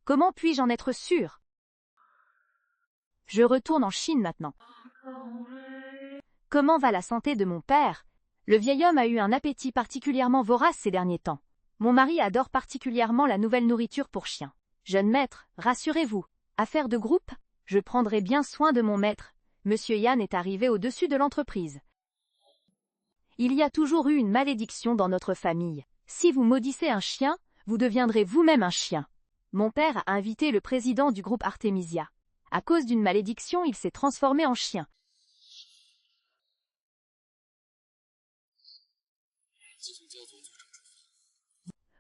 Comment puis-je en être sûr? Je retourne en Chine maintenant. Comment va la santé de mon père? Le vieil homme a eu un appétit particulièrement vorace ces derniers temps. Mon mari adore particulièrement la nouvelle nourriture pour chiens. Jeune maître, rassurez-vous. Affaire de groupe? Je prendrai bien soin de mon maître. Monsieur Yan est arrivé au-dessus de l'entreprise. Il y a toujours eu une malédiction dans notre famille. Si vous maudissez un chien, vous deviendrez vous-même un chien. Mon père a invité le président du groupe Artemisia. À cause d'une malédiction, il s'est transformé en chien.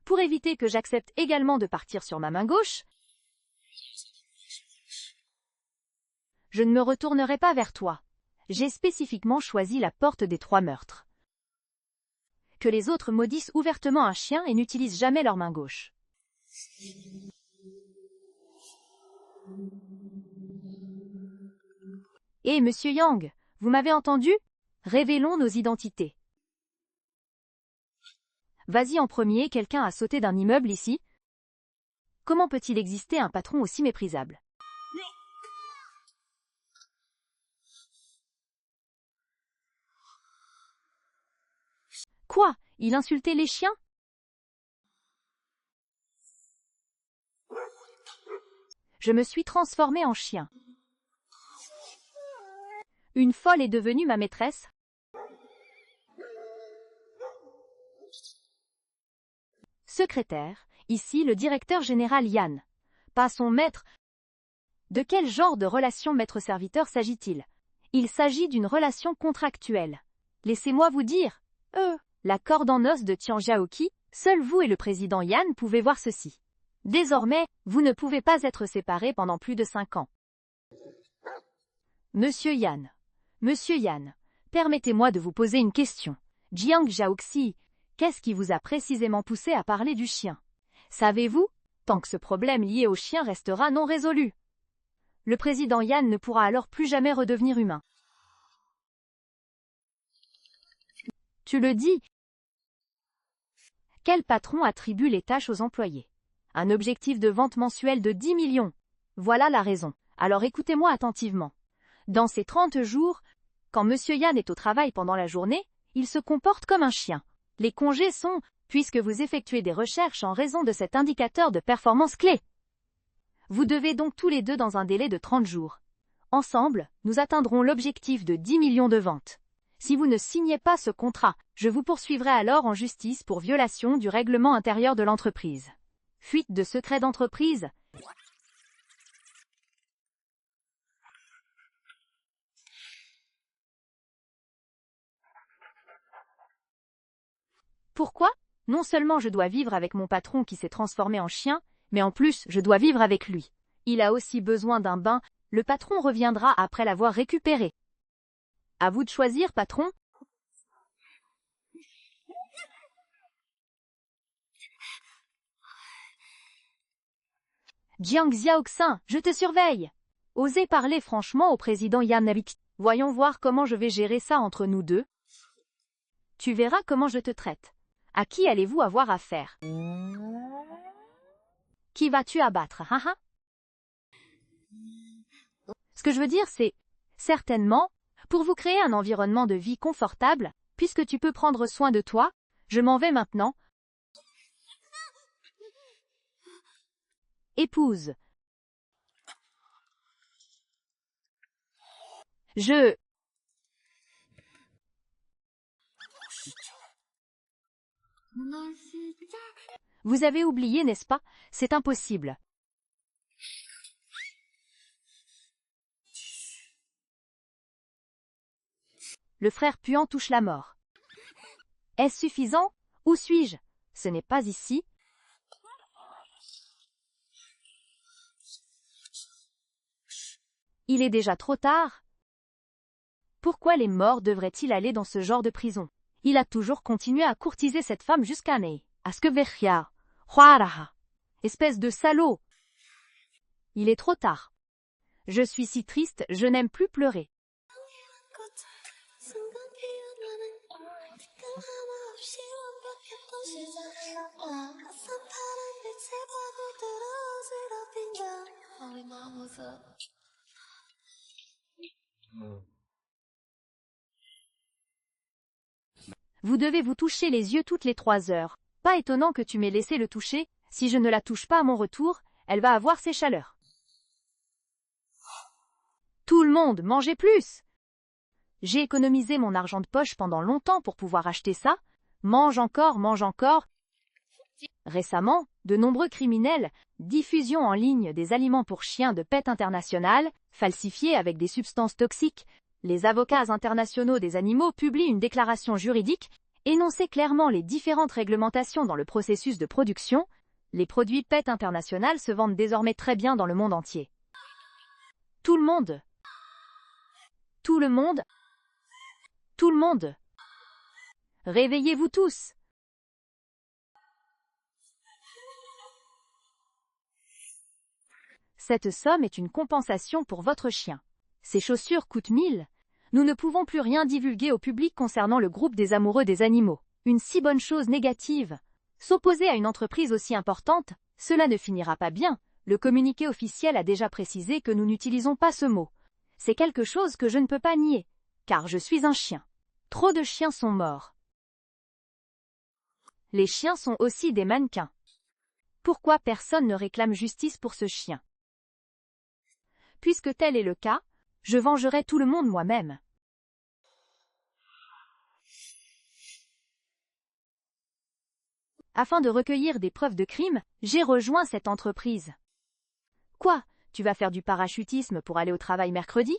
Pour éviter que j'accepte également de partir sur ma main gauche, je ne me retournerai pas vers toi. J'ai spécifiquement choisi la porte des 3 meurtres. Que les autres maudissent ouvertement un chien et n'utilisent jamais leur main gauche. Eh, monsieur Yang, vous m'avez entendu? Révélons nos identités. Vas-y en premier, quelqu'un a sauté d'un immeuble ici? Comment peut-il exister un patron aussi méprisable? Quoi? Il insultait les chiens? Je me suis transformée en chien. Une folle est devenue ma maîtresse? Secrétaire, ici le directeur général Yan. Pas son maître. De quel genre de relation maître-serviteur s'agit-il? Il s'agit d'une relation contractuelle. Laissez-moi vous dire, la corde en os de Tian Jiaoqi, seul vous et le président Yan pouvez voir ceci. Désormais, vous ne pouvez pas être séparés pendant plus de 5 ans. Monsieur Yan, permettez-moi de vous poser une question. Jiang Jiaoxi, qu'est-ce qui vous a précisément poussé à parler du chien? Savez-vous, tant que ce problème lié au chien restera non résolu, le président Yan ne pourra alors plus jamais redevenir humain. Tu le dis. Quel patron attribue les tâches aux employés? Un objectif de vente mensuel de 10 millions. Voilà la raison. Alors écoutez-moi attentivement. Dans ces 30 jours, quand Monsieur Yan est au travail pendant la journée, il se comporte comme un chien. Les congés sont, puisque vous effectuez des recherches en raison de cet indicateur de performance clé. Vous devez donc tous les deux dans un délai de 30 jours. Ensemble, nous atteindrons l'objectif de 10 millions de ventes. Si vous ne signez pas ce contrat, je vous poursuivrai alors en justice pour violation du règlement intérieur de l'entreprise. Fuite de secret d'entreprise. Pourquoi? Non seulement je dois vivre avec mon patron qui s'est transformé en chien, mais en plus je dois vivre avec lui. Il a aussi besoin d'un bain, le patron reviendra après l'avoir récupéré. À vous de choisir, patron. Jiang Xiaoxin, je te surveille. Osez parler franchement au président Yan Nabik. Voyons voir comment je vais gérer ça entre nous deux. Tu verras comment je te traite. À qui allez-vous avoir affaire? Qui vas-tu abattre, haha? Ce que je veux dire, c'est, certainement, pour vous créer un environnement de vie confortable, puisque tu peux prendre soin de toi, je m'en vais maintenant. Épouse. Vous avez oublié, n'est-ce pas? C'est impossible. Le frère puant touche la mort. Est-ce suffisant? Où suis-je? Ce n'est pas ici. Il est déjà trop tard. Pourquoi les morts devraient-ils aller dans ce genre de prison? Il a toujours continué à courtiser cette femme jusqu'à Ney. À ce que Verria. Espèce de salaud. Il est trop tard. Je suis si triste, je n'aime plus pleurer. Vous devez vous toucher les yeux toutes les 3 heures. Pas étonnant que tu m'aies laissé le toucher, si je ne la touche pas à mon retour, elle va avoir ses chaleurs. Tout le monde, mangez plus! J'ai économisé mon argent de poche pendant longtemps pour pouvoir acheter ça. Mange encore, mange encore. Récemment, de nombreux criminels, diffusion en ligne des aliments pour chiens de Pet International, falsifiés avec des substances toxiques. Les avocats internationaux des animaux publient une déclaration juridique, énonçant clairement les différentes réglementations dans le processus de production. Les produits Pet International se vendent désormais très bien dans le monde entier. Tout le monde. Tout le monde. Tout le monde. Réveillez-vous tous. Cette somme est une compensation pour votre chien. Ces chaussures coûtent 1000. Nous ne pouvons plus rien divulguer au public concernant le groupe des amoureux des animaux. Une si bonne chose négative. S'opposer à une entreprise aussi importante, cela ne finira pas bien. Le communiqué officiel a déjà précisé que nous n'utilisons pas ce mot. C'est quelque chose que je ne peux pas nier, car je suis un chien. Trop de chiens sont morts. Les chiens sont aussi des mannequins. Pourquoi personne ne réclame justice pour ce chien? Puisque tel est le cas, je vengerai tout le monde moi-même. Afin de recueillir des preuves de crime, j'ai rejoint cette entreprise. Quoi? Tu vas faire du parachutisme pour aller au travail mercredi?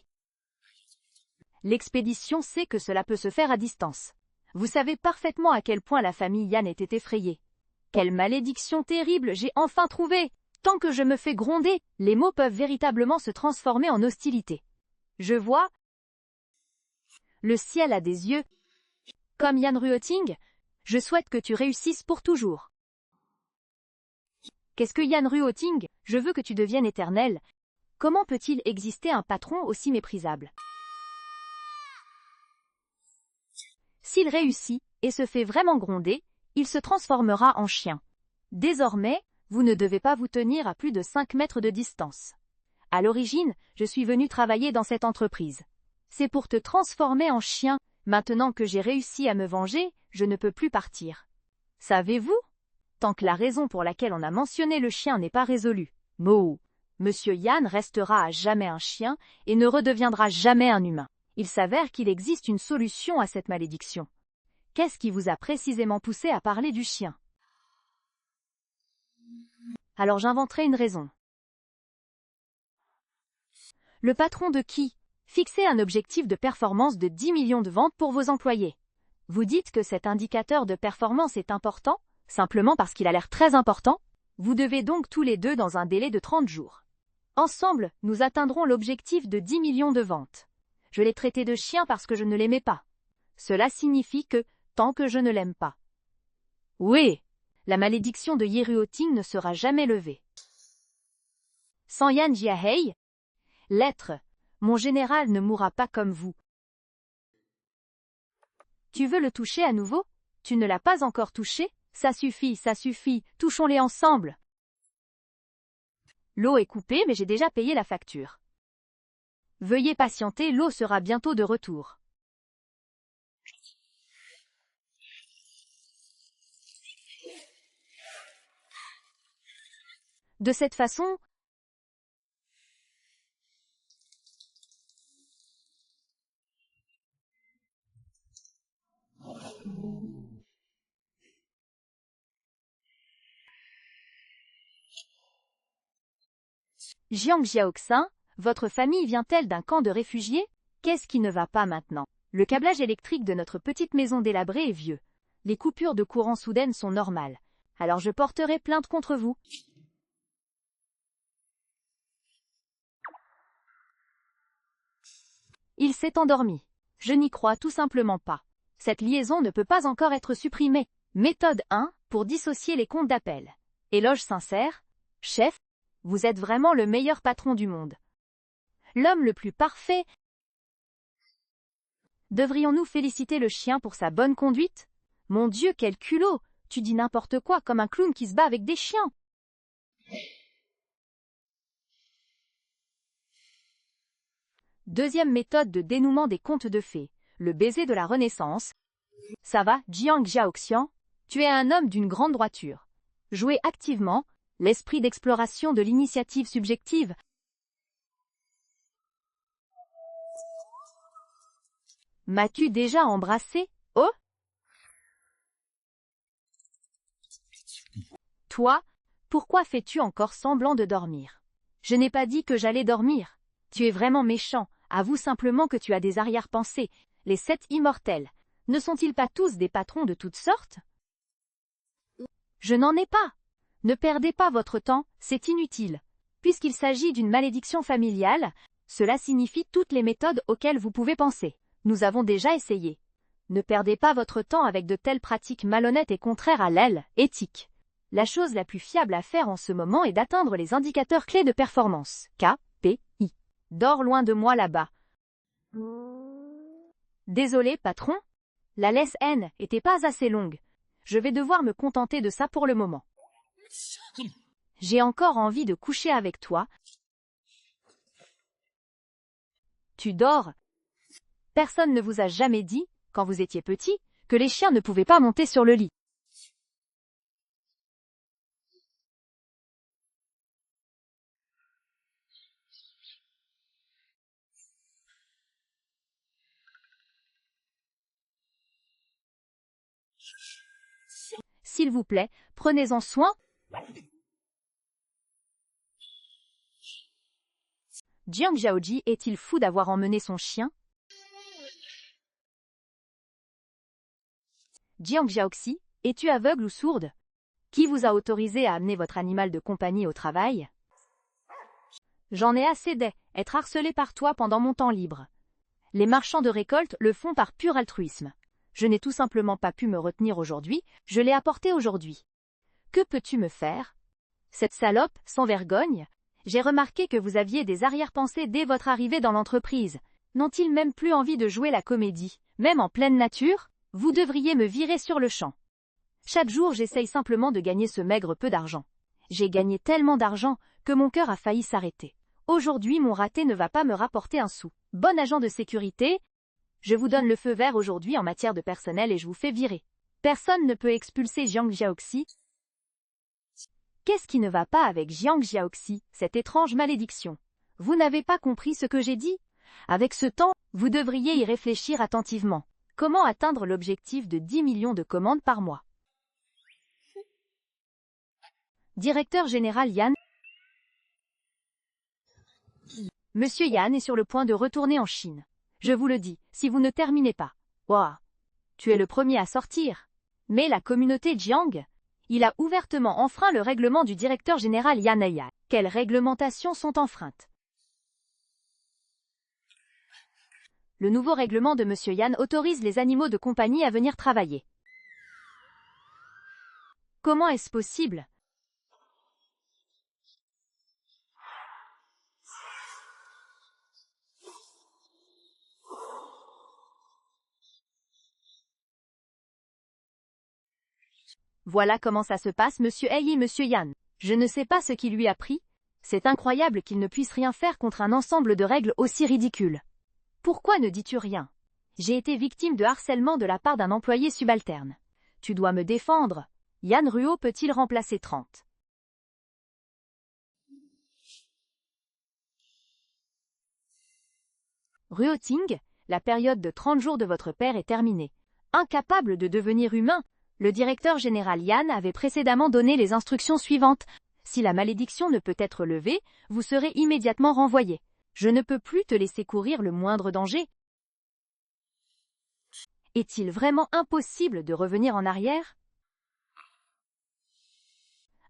L'expédition sait que cela peut se faire à distance. Vous savez parfaitement à quel point la famille Yan était effrayée. Quelle malédiction terrible j'ai enfin trouvée! Tant que je me fais gronder, les mots peuvent véritablement se transformer en hostilité. Je vois. Le ciel a des yeux. Comme Yan Ruoting, je souhaite que tu réussisses pour toujours. Qu'est-ce que Yan Ruoting? Je veux que tu deviennes éternel. Comment peut-il exister un patron aussi méprisable? S'il réussit et se fait vraiment gronder, il se transformera en chien. Désormais, vous ne devez pas vous tenir à plus de 5 mètres de distance. À l'origine, je suis venu travailler dans cette entreprise. C'est pour te transformer en chien. Maintenant que j'ai réussi à me venger, je ne peux plus partir. Savez-vous? Tant que la raison pour laquelle on a mentionné le chien n'est pas résolue, Monsieur Yan restera à jamais un chien et ne redeviendra jamais un humain. Il s'avère qu'il existe une solution à cette malédiction. Qu'est-ce qui vous a précisément poussé à parler du chien? Alors j'inventerai une raison. Le patron de qui? Fixez un objectif de performance de 10 millions de ventes pour vos employés. Vous dites que cet indicateur de performance est important, simplement parce qu'il a l'air très important? Vous devez donc tous les deux dans un délai de 30 jours. Ensemble, nous atteindrons l'objectif de 10 millions de ventes. Je l'ai traité de chien parce que je ne l'aimais pas. Cela signifie que, tant que je ne l'aime pas. Oui, la malédiction de Yeruoting ne sera jamais levée. Sans Yan Jiahei, l'être, mon général ne mourra pas comme vous. Tu veux le toucher à nouveau? Tu ne l'as pas encore touché? Ça suffit, touchons-les ensemble. L'eau est coupée, mais j'ai déjà payé la facture. Veuillez patienter, l'eau sera bientôt de retour. De cette façon, Jiang Jiaoxin, votre famille vient-elle d'un camp de réfugiés? Qu'est-ce qui ne va pas maintenant? Le câblage électrique de notre petite maison délabrée est vieux. Les coupures de courant soudaines sont normales. Alors je porterai plainte contre vous. Il s'est endormi. Je n'y crois tout simplement pas. Cette liaison ne peut pas encore être supprimée. Méthode 1, pour dissocier les comptes d'appel. Éloge sincère. Chef, vous êtes vraiment le meilleur patron du monde. L'homme le plus parfait. Devrions-nous féliciter le chien pour sa bonne conduite? Mon Dieu, quel culot! Tu dis n'importe quoi comme un clown qui se bat avec des chiens. Deuxième méthode de dénouement des contes de fées, le baiser de la Renaissance. Ça va, Jiang Xiaoxian? Tu es un homme d'une grande droiture. Jouez activement, l'esprit d'exploration de l'initiative subjective. M'as-tu déjà embrassé? Oh? Toi, pourquoi fais-tu encore semblant de dormir? Je n'ai pas dit que j'allais dormir. Tu es vraiment méchant, avoue simplement que tu as des arrière-pensées. Les 7 immortels, ne sont-ils pas tous des patrons de toutes sortes? Je n'en ai pas. Ne perdez pas votre temps, c'est inutile. Puisqu'il s'agit d'une malédiction familiale, cela signifie toutes les méthodes auxquelles vous pouvez penser. Nous avons déjà essayé. Ne perdez pas votre temps avec de telles pratiques malhonnêtes et contraires à l'éthique. La chose la plus fiable à faire en ce moment est d'atteindre les indicateurs clés de performance. KPI. Dors loin de moi là-bas. Désolé, patron. La laisse N était pas assez longue. Je vais devoir me contenter de ça pour le moment. J'ai encore envie de coucher avec toi. Tu dors? Personne ne vous a jamais dit, quand vous étiez petit, que les chiens ne pouvaient pas monter sur le lit. S'il vous plaît, prenez-en soin. Jiang Jiaoji est-il fou d'avoir emmené son chien? Jiang Jiaoxi, es-tu aveugle ou sourde? Qui vous a autorisé à amener votre animal de compagnie au travail? J'en ai assez d'être harcelé par toi pendant mon temps libre. Les marchands de récolte le font par pur altruisme. Je n'ai tout simplement pas pu me retenir aujourd'hui, je l'ai apporté aujourd'hui. Que peux-tu me faire? Cette salope, sans vergogne? J'ai remarqué que vous aviez des arrière-pensées dès votre arrivée dans l'entreprise. N'ont-ils même plus envie de jouer la comédie, même en pleine nature? Vous devriez me virer sur le champ. Chaque jour, j'essaye simplement de gagner ce maigre peu d'argent. J'ai gagné tellement d'argent que mon cœur a failli s'arrêter. Aujourd'hui, mon raté ne va pas me rapporter un sou. Bon agent de sécurité, je vous donne le feu vert aujourd'hui en matière de personnel et je vous fais virer. Personne ne peut expulser Jiang Jiaoxi. Qu'est-ce qui ne va pas avec Jiang Jiaoxi, cette étrange malédiction? Vous n'avez pas compris ce que j'ai dit? Avec ce temps, vous devriez y réfléchir attentivement. Comment atteindre l'objectif de 10 millions de commandes par mois? Directeur général Yan. Monsieur Yan est sur le point de retourner en Chine. Je vous le dis, si vous ne terminez pas. Ouah, tu es le premier à sortir. Mais la communauté Jiang, il a ouvertement enfreint le règlement du directeur général Yan Aya. Quelles réglementations sont enfreintes? Le nouveau règlement de Monsieur Yan autorise les animaux de compagnie à venir travailler. Comment est-ce possible? Voilà comment ça se passe, Monsieur Hey et Monsieur Yan. Je ne sais pas ce qui lui a pris. C'est incroyable qu'il ne puisse rien faire contre un ensemble de règles aussi ridicules. Pourquoi ne dis-tu rien? J'ai été victime de harcèlement de la part d'un employé subalterne. Tu dois me défendre. Yan Ruo peut-il remplacer 30? Ruo Ting, la période de 30 jours de votre père est terminée. Incapable de devenir humain, le directeur général Yan avait précédemment donné les instructions suivantes. Si la malédiction ne peut être levée, vous serez immédiatement renvoyé. Je ne peux plus te laisser courir le moindre danger. Est-il vraiment impossible de revenir en arrière?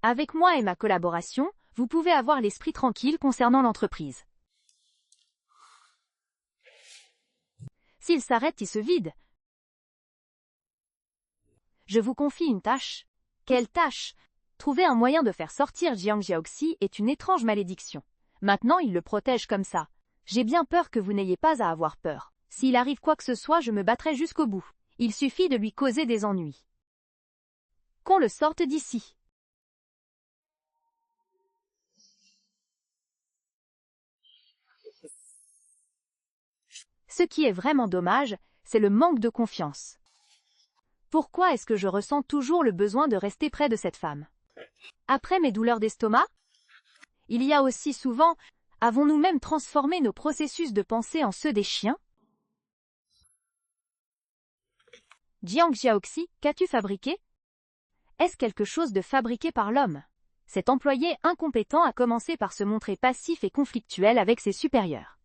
Avec moi et ma collaboration, vous pouvez avoir l'esprit tranquille concernant l'entreprise. S'il s'arrête, il se vide. Je vous confie une tâche. Quelle tâche? Trouver un moyen de faire sortir Jiang Jiaoxi est une étrange malédiction. Maintenant, il le protège comme ça. J'ai bien peur que vous n'ayez pas à avoir peur. S'il arrive quoi que ce soit, je me battrai jusqu'au bout. Il suffit de lui causer des ennuis. Qu'on le sorte d'ici. Ce qui est vraiment dommage, c'est le manque de confiance. Pourquoi est-ce que je ressens toujours le besoin de rester près de cette femme? Après mes douleurs d'estomac? Il y a aussi souvent, avons-nous même transformé nos processus de pensée en ceux des chiens? Jiang Xiaoxi, qu'as-tu fabriqué? Est-ce quelque chose de fabriqué par l'homme? Cet employé incompétent a commencé par se montrer passif et conflictuel avec ses supérieurs.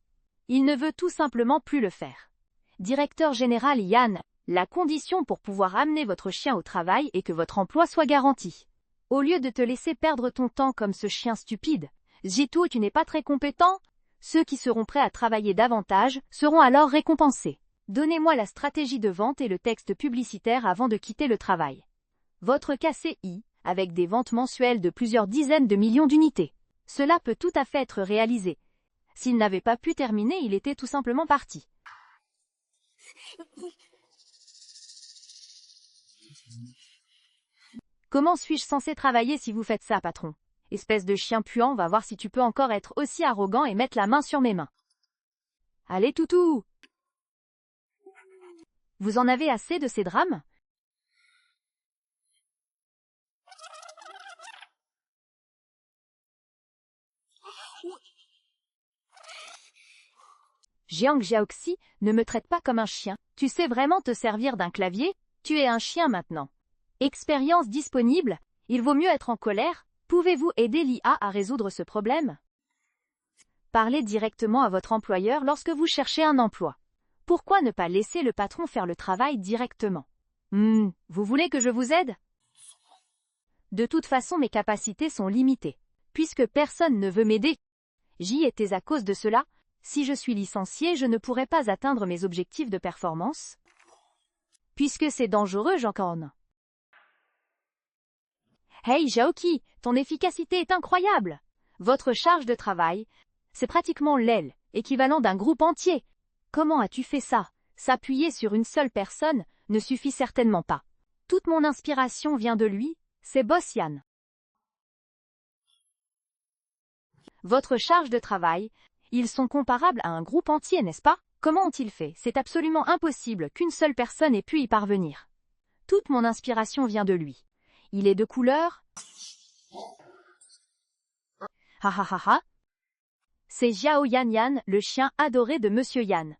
Il ne veut tout simplement plus le faire. Directeur général Yan, la condition pour pouvoir amener votre chien au travail est que votre emploi soit garanti. Au lieu de te laisser perdre ton temps comme ce chien stupide, Jitu, tu n'es pas très compétent? Ceux qui seront prêts à travailler davantage seront alors récompensés. Donnez-moi la stratégie de vente et le texte publicitaire avant de quitter le travail. Votre KCI, avec des ventes mensuelles de plusieurs dizaines de millions d'unités. Cela peut tout à fait être réalisé. S'il n'avait pas pu terminer, il était tout simplement parti. Comment suis-je censé travailler si vous faites ça, patron? Espèce de chien puant, va voir si tu peux encore être aussi arrogant et mettre la main sur mes mains. Allez, toutou! Vous en avez assez de ces drames? Jiang Xiaoxi, ne me traite pas comme un chien. Tu sais vraiment te servir d'un clavier? Tu es un chien maintenant. Expérience disponible? Il vaut mieux être en colère? Pouvez-vous aider l'IA à résoudre ce problème? Parlez directement à votre employeur lorsque vous cherchez un emploi. Pourquoi ne pas laisser le patron faire le travail directement? Vous voulez que je vous aide? De toute façon, mes capacités sont limitées. Puisque personne ne veut m'aider, j'y étais à cause de cela. Si je suis licencié, je ne pourrai pas atteindre mes objectifs de performance. Puisque c'est dangereux, j'en connais. Hey Xiaoqi, ton efficacité est incroyable. Votre charge de travail, c'est pratiquement l'aile, équivalent d'un groupe entier. Comment as-tu fait ça? S'appuyer sur une seule personne ne suffit certainement pas. Toute mon inspiration vient de lui, c'est Boss Yan. Votre charge de travail, ils sont comparables à un groupe entier, n'est-ce pas? Comment ont-ils fait? C'est absolument impossible qu'une seule personne ait pu y parvenir. Toute mon inspiration vient de lui. Il est de couleur. Ha ha ha ha. C'est Xiao Yan Yan, le chien adoré de Monsieur Yan.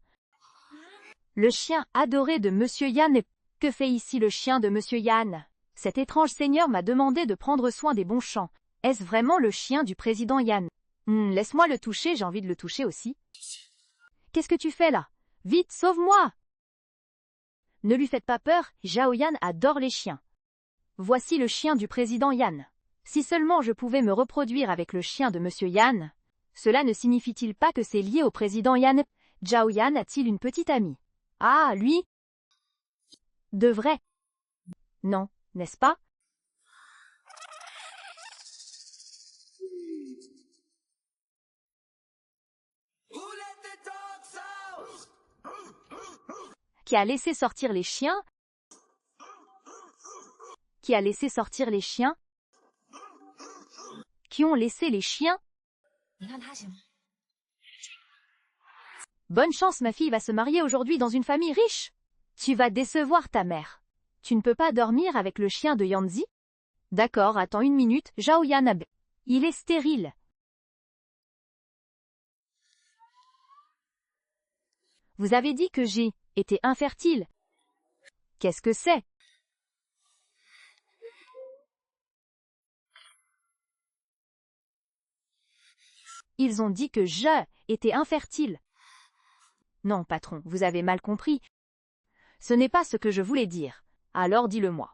Le chien adoré de Monsieur Yan est... Que fait ici le chien de Monsieur Yan? Cet étrange seigneur m'a demandé de prendre soin des bons champs. Est-ce vraiment le chien du président Yan? Laisse-moi le toucher, j'ai envie de le toucher aussi. Qu'est-ce que tu fais là? Vite, sauve-moi! Ne lui faites pas peur, Xiao Yan adore les chiens. Voici le chien du président Yan. Si seulement je pouvais me reproduire avec le chien de Monsieur Yan, cela ne signifie-t-il pas que c'est lié au président Yan? Xiao Yan a-t-il une petite amie? Ah, lui? De vrai? Non, n'est-ce pas? Qui a laissé sortir les chiens? Qui a laissé sortir les chiens? Qui ont laissé les chiens? Bonne chance, ma fille va se marier aujourd'hui dans une famille riche. Tu vas décevoir ta mère. Tu ne peux pas dormir avec le chien de Yanzi? D'accord, attends une minute, Zhao Yanabe. Il est stérile. Vous avez dit que j'ai été infertile. Qu'est-ce que c'est? Ils ont dit que je étais infertile. Non, patron, vous avez mal compris. Ce n'est pas ce que je voulais dire. Alors dis-le-moi.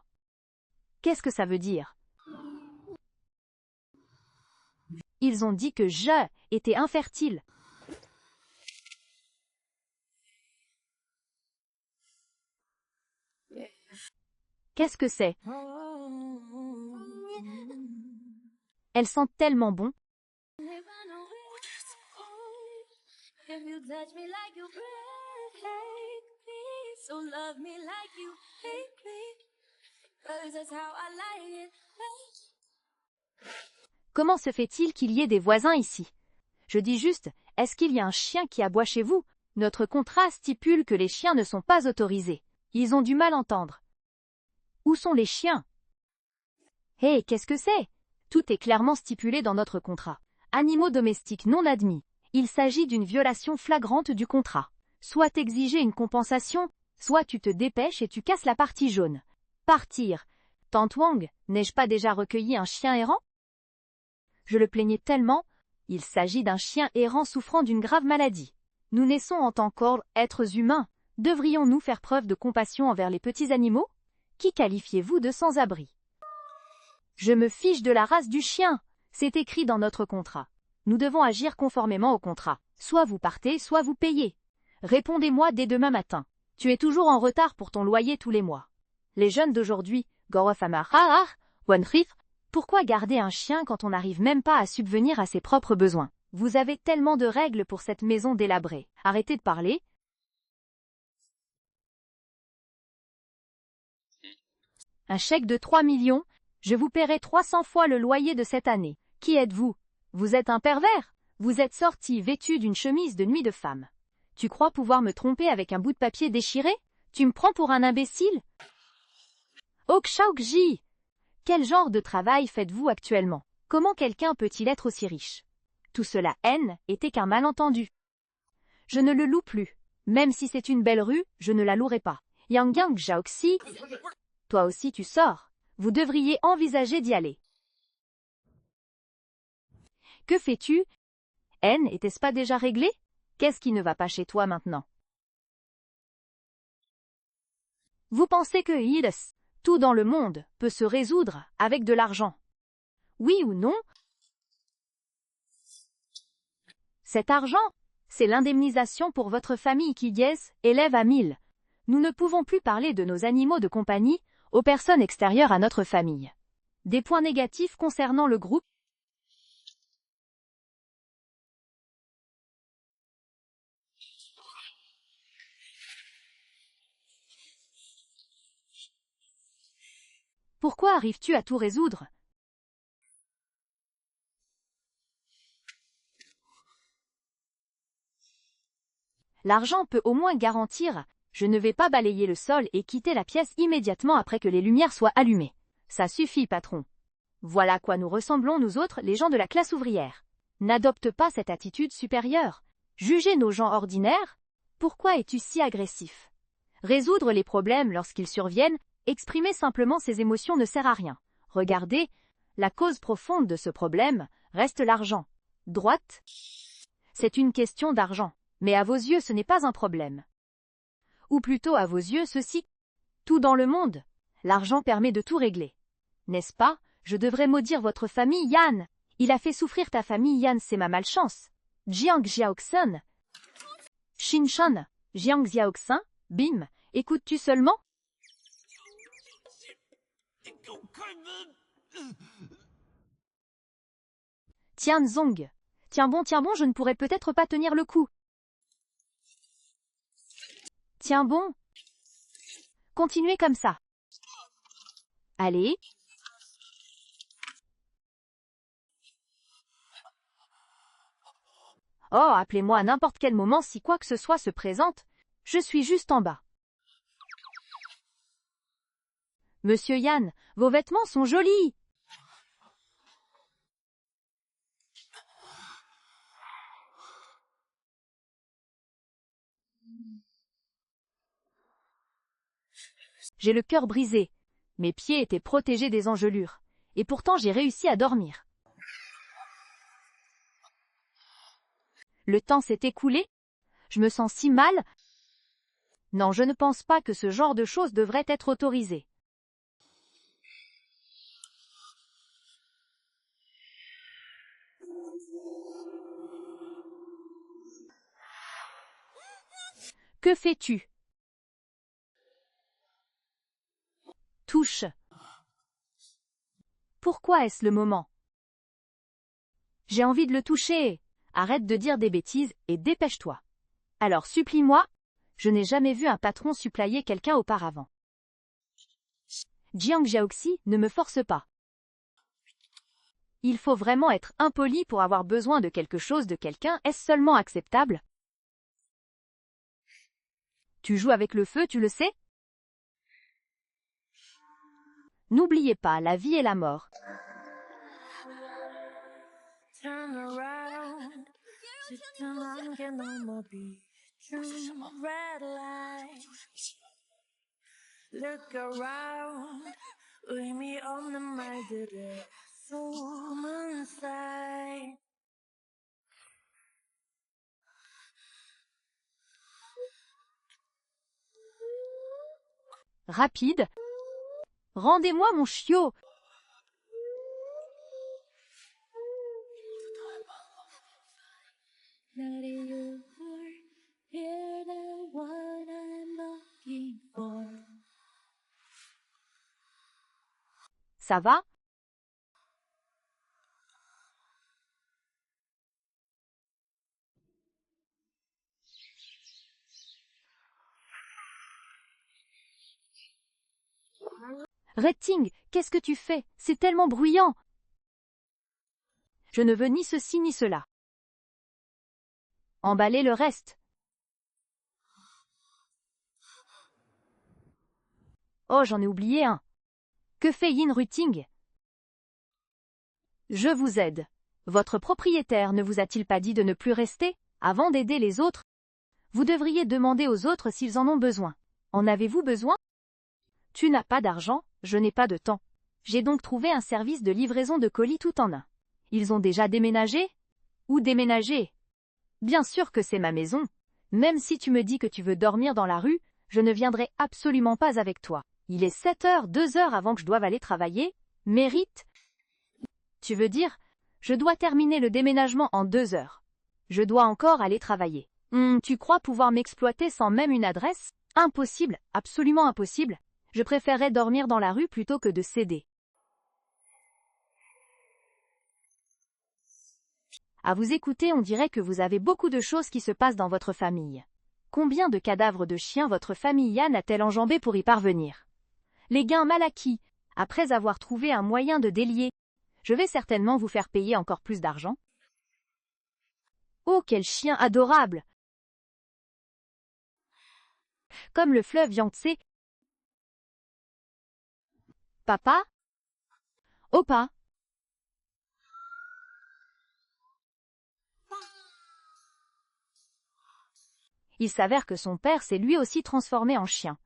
Qu'est-ce que ça veut dire? Ils ont dit que je étais infertile. Qu'est-ce que c'est? Elles sentent tellement bon. Comment se fait-il qu'il y ait des voisins ici? Je dis juste, est-ce qu'il y a un chien qui aboie chez vous? Notre contrat stipule que les chiens ne sont pas autorisés. Ils ont du mal à entendre. Où sont les chiens? Hé, qu'est-ce que c'est? Tout est clairement stipulé dans notre contrat. Animaux domestiques non admis. Il s'agit d'une violation flagrante du contrat. Soit exiger une compensation, soit tu te dépêches et tu casses la partie jaune. Partir. Tante Wang, n'ai-je pas déjà recueilli un chien errant? Je le plaignais tellement. Il s'agit d'un chien errant souffrant d'une grave maladie. Nous naissons en tant qu'êtres humains. Devrions-nous faire preuve de compassion envers les petits animaux? Qui qualifiez-vous de sans-abri? Je me fiche de la race du chien. C'est écrit dans notre contrat. Nous devons agir conformément au contrat. Soit vous partez, soit vous payez. Répondez-moi dès demain matin. Tu es toujours en retard pour ton loyer tous les mois. Les jeunes d'aujourd'hui, pourquoi garder un chien quand on n'arrive même pas à subvenir à ses propres besoins? Vous avez tellement de règles pour cette maison délabrée. Arrêtez de parler. Un chèque de 3 millions, je vous paierai 300 fois le loyer de cette année. Qui êtes-vous? Vous êtes un pervers. Vous êtes sorti vêtu d'une chemise de nuit de femme. Tu crois pouvoir me tromper avec un bout de papier déchiré? Tu me prends pour un imbécile? Okchaokji! Quel genre de travail faites-vous actuellement? Comment quelqu'un peut-il être aussi riche? Tout cela était qu'un malentendu. Je ne le loue plus. Même si c'est une belle rue, je ne la louerai pas. Yangyang Xiaoxi, toi aussi tu sors. Vous devriez envisager d'y aller. Que fais-tu? Était-ce pas déjà réglé? Qu'est-ce qui ne va pas chez toi maintenant? Vous pensez que tout dans le monde peut se résoudre avec de l'argent? Oui ou non? Cet argent, c'est l'indemnisation pour votre famille qui, élève à 1000. Nous ne pouvons plus parler de nos animaux de compagnie aux personnes extérieures à notre famille. Des points négatifs concernant le groupe. Pourquoi arrives-tu à tout résoudre? L'argent peut au moins garantir, je ne vais pas balayer le sol et quitter la pièce immédiatement après que les lumières soient allumées. Ça suffit, patron. Voilà à quoi nous ressemblons nous autres, les gens de la classe ouvrière. N'adopte pas cette attitude supérieure. Juger nos gens ordinaires? Pourquoi es-tu si agressif? Résoudre les problèmes lorsqu'ils surviennent, exprimer simplement ses émotions ne sert à rien. Regardez, la cause profonde de ce problème reste l'argent. Droite? C'est une question d'argent, mais à vos yeux ce n'est pas un problème. Ou plutôt à vos yeux ceci. Tout dans le monde, l'argent permet de tout régler. N'est-ce pas? Je devrais maudire votre famille, Yan. Il a fait souffrir ta famille, Yan, c'est ma malchance. Jiang Xiaoxun. Shinshan. Jiang Xiaoxin. Bim. Écoutes-tu seulement? Tian Zong. Tiens bon, je ne pourrais peut-être pas tenir le coup. Tiens bon. Continuez comme ça. Allez. Oh, appelez-moi à n'importe quel moment si quoi que ce soit se présente. Je suis juste en bas. Monsieur Yan, vos vêtements sont jolis. J'ai le cœur brisé. Mes pieds étaient protégés des engelures. Et pourtant j'ai réussi à dormir. Le temps s'est écoulé? Je me sens si mal? Non, je ne pense pas que ce genre de choses devrait être autorisé. Que fais-tu? Touche. Pourquoi est-ce le moment? J'ai envie de le toucher. Arrête de dire des bêtises et dépêche-toi. Alors supplie-moi. Je n'ai jamais vu un patron supplier quelqu'un auparavant. Jiang Jiaoxi, ne me force pas. Il faut vraiment être impoli pour avoir besoin de quelque chose de quelqu'un, est-ce seulement acceptable? Tu joues avec le feu, tu le sais? N'oubliez pas, la vie et la mort. Turn around, sit around, get no more be true. Red light, look around, leave me on the mind today. Someone side. Rapide. Rendez-moi mon chiot. Not you are, you're the one I'm looking for. Ça va? Rating, qu'est-ce que tu fais? C'est tellement bruyant. Je ne veux ni ceci ni cela. Emballez le reste. Oh, j'en ai oublié un. Que fait Yin Ruting? Je vous aide. Votre propriétaire ne vous a-t-il pas dit de ne plus rester? Avant d'aider les autres, vous devriez demander aux autres s'ils en ont besoin. En avez-vous besoin? Tu n'as pas d'argent, je n'ai pas de temps. J'ai donc trouvé un service de livraison de colis tout en un. Ils ont déjà déménagé? Où déménager? Bien sûr que c'est ma maison. Même si tu me dis que tu veux dormir dans la rue, je ne viendrai absolument pas avec toi. Il est 7 heures, 2 heures avant que je doive aller travailler. Mérite? Tu veux dire, je dois terminer le déménagement en 2 heures. Je dois encore aller travailler. Tu crois pouvoir m'exploiter sans même une adresse? Impossible, absolument impossible. Je préférerais dormir dans la rue plutôt que de céder. À vous écouter, on dirait que vous avez beaucoup de choses qui se passent dans votre famille. Combien de cadavres de chiens votre famille Yann a-t-elle enjambé pour y parvenir? Les gains mal acquis, après avoir trouvé un moyen de délier. Je vais certainement vous faire payer encore plus d'argent. Oh, quel chien adorable! Comme le fleuve Yangtze. Papa? Opa? Il s'avère que son père s'est lui aussi transformé en chien.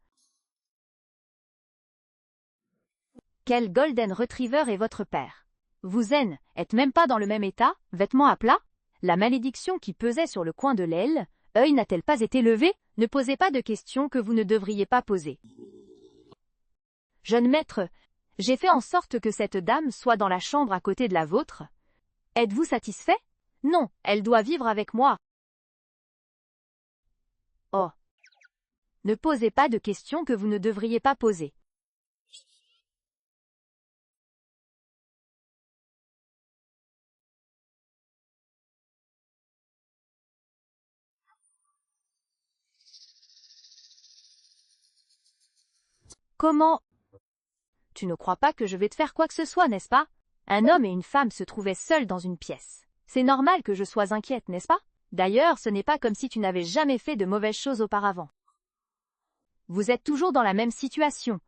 Quel Golden Retriever est votre père? Vous êtes même pas dans le même état, vêtements à plat? La malédiction qui pesait sur le coin de l'aile, œil n'a-t-elle pas été levée? Ne posez pas de questions que vous ne devriez pas poser. Jeune maître, j'ai fait en sorte que cette dame soit dans la chambre à côté de la vôtre. Êtes-vous satisfait? Non, elle doit vivre avec moi. Oh. Ne posez pas de questions que vous ne devriez pas poser. Comment? Tu ne crois pas que je vais te faire quoi que ce soit, n'est-ce pas? Un homme et une femme se trouvaient seuls dans une pièce. C'est normal que je sois inquiète, n'est-ce pas? D'ailleurs, ce n'est pas comme si tu n'avais jamais fait de mauvaises choses auparavant. Vous êtes toujours dans la même situation.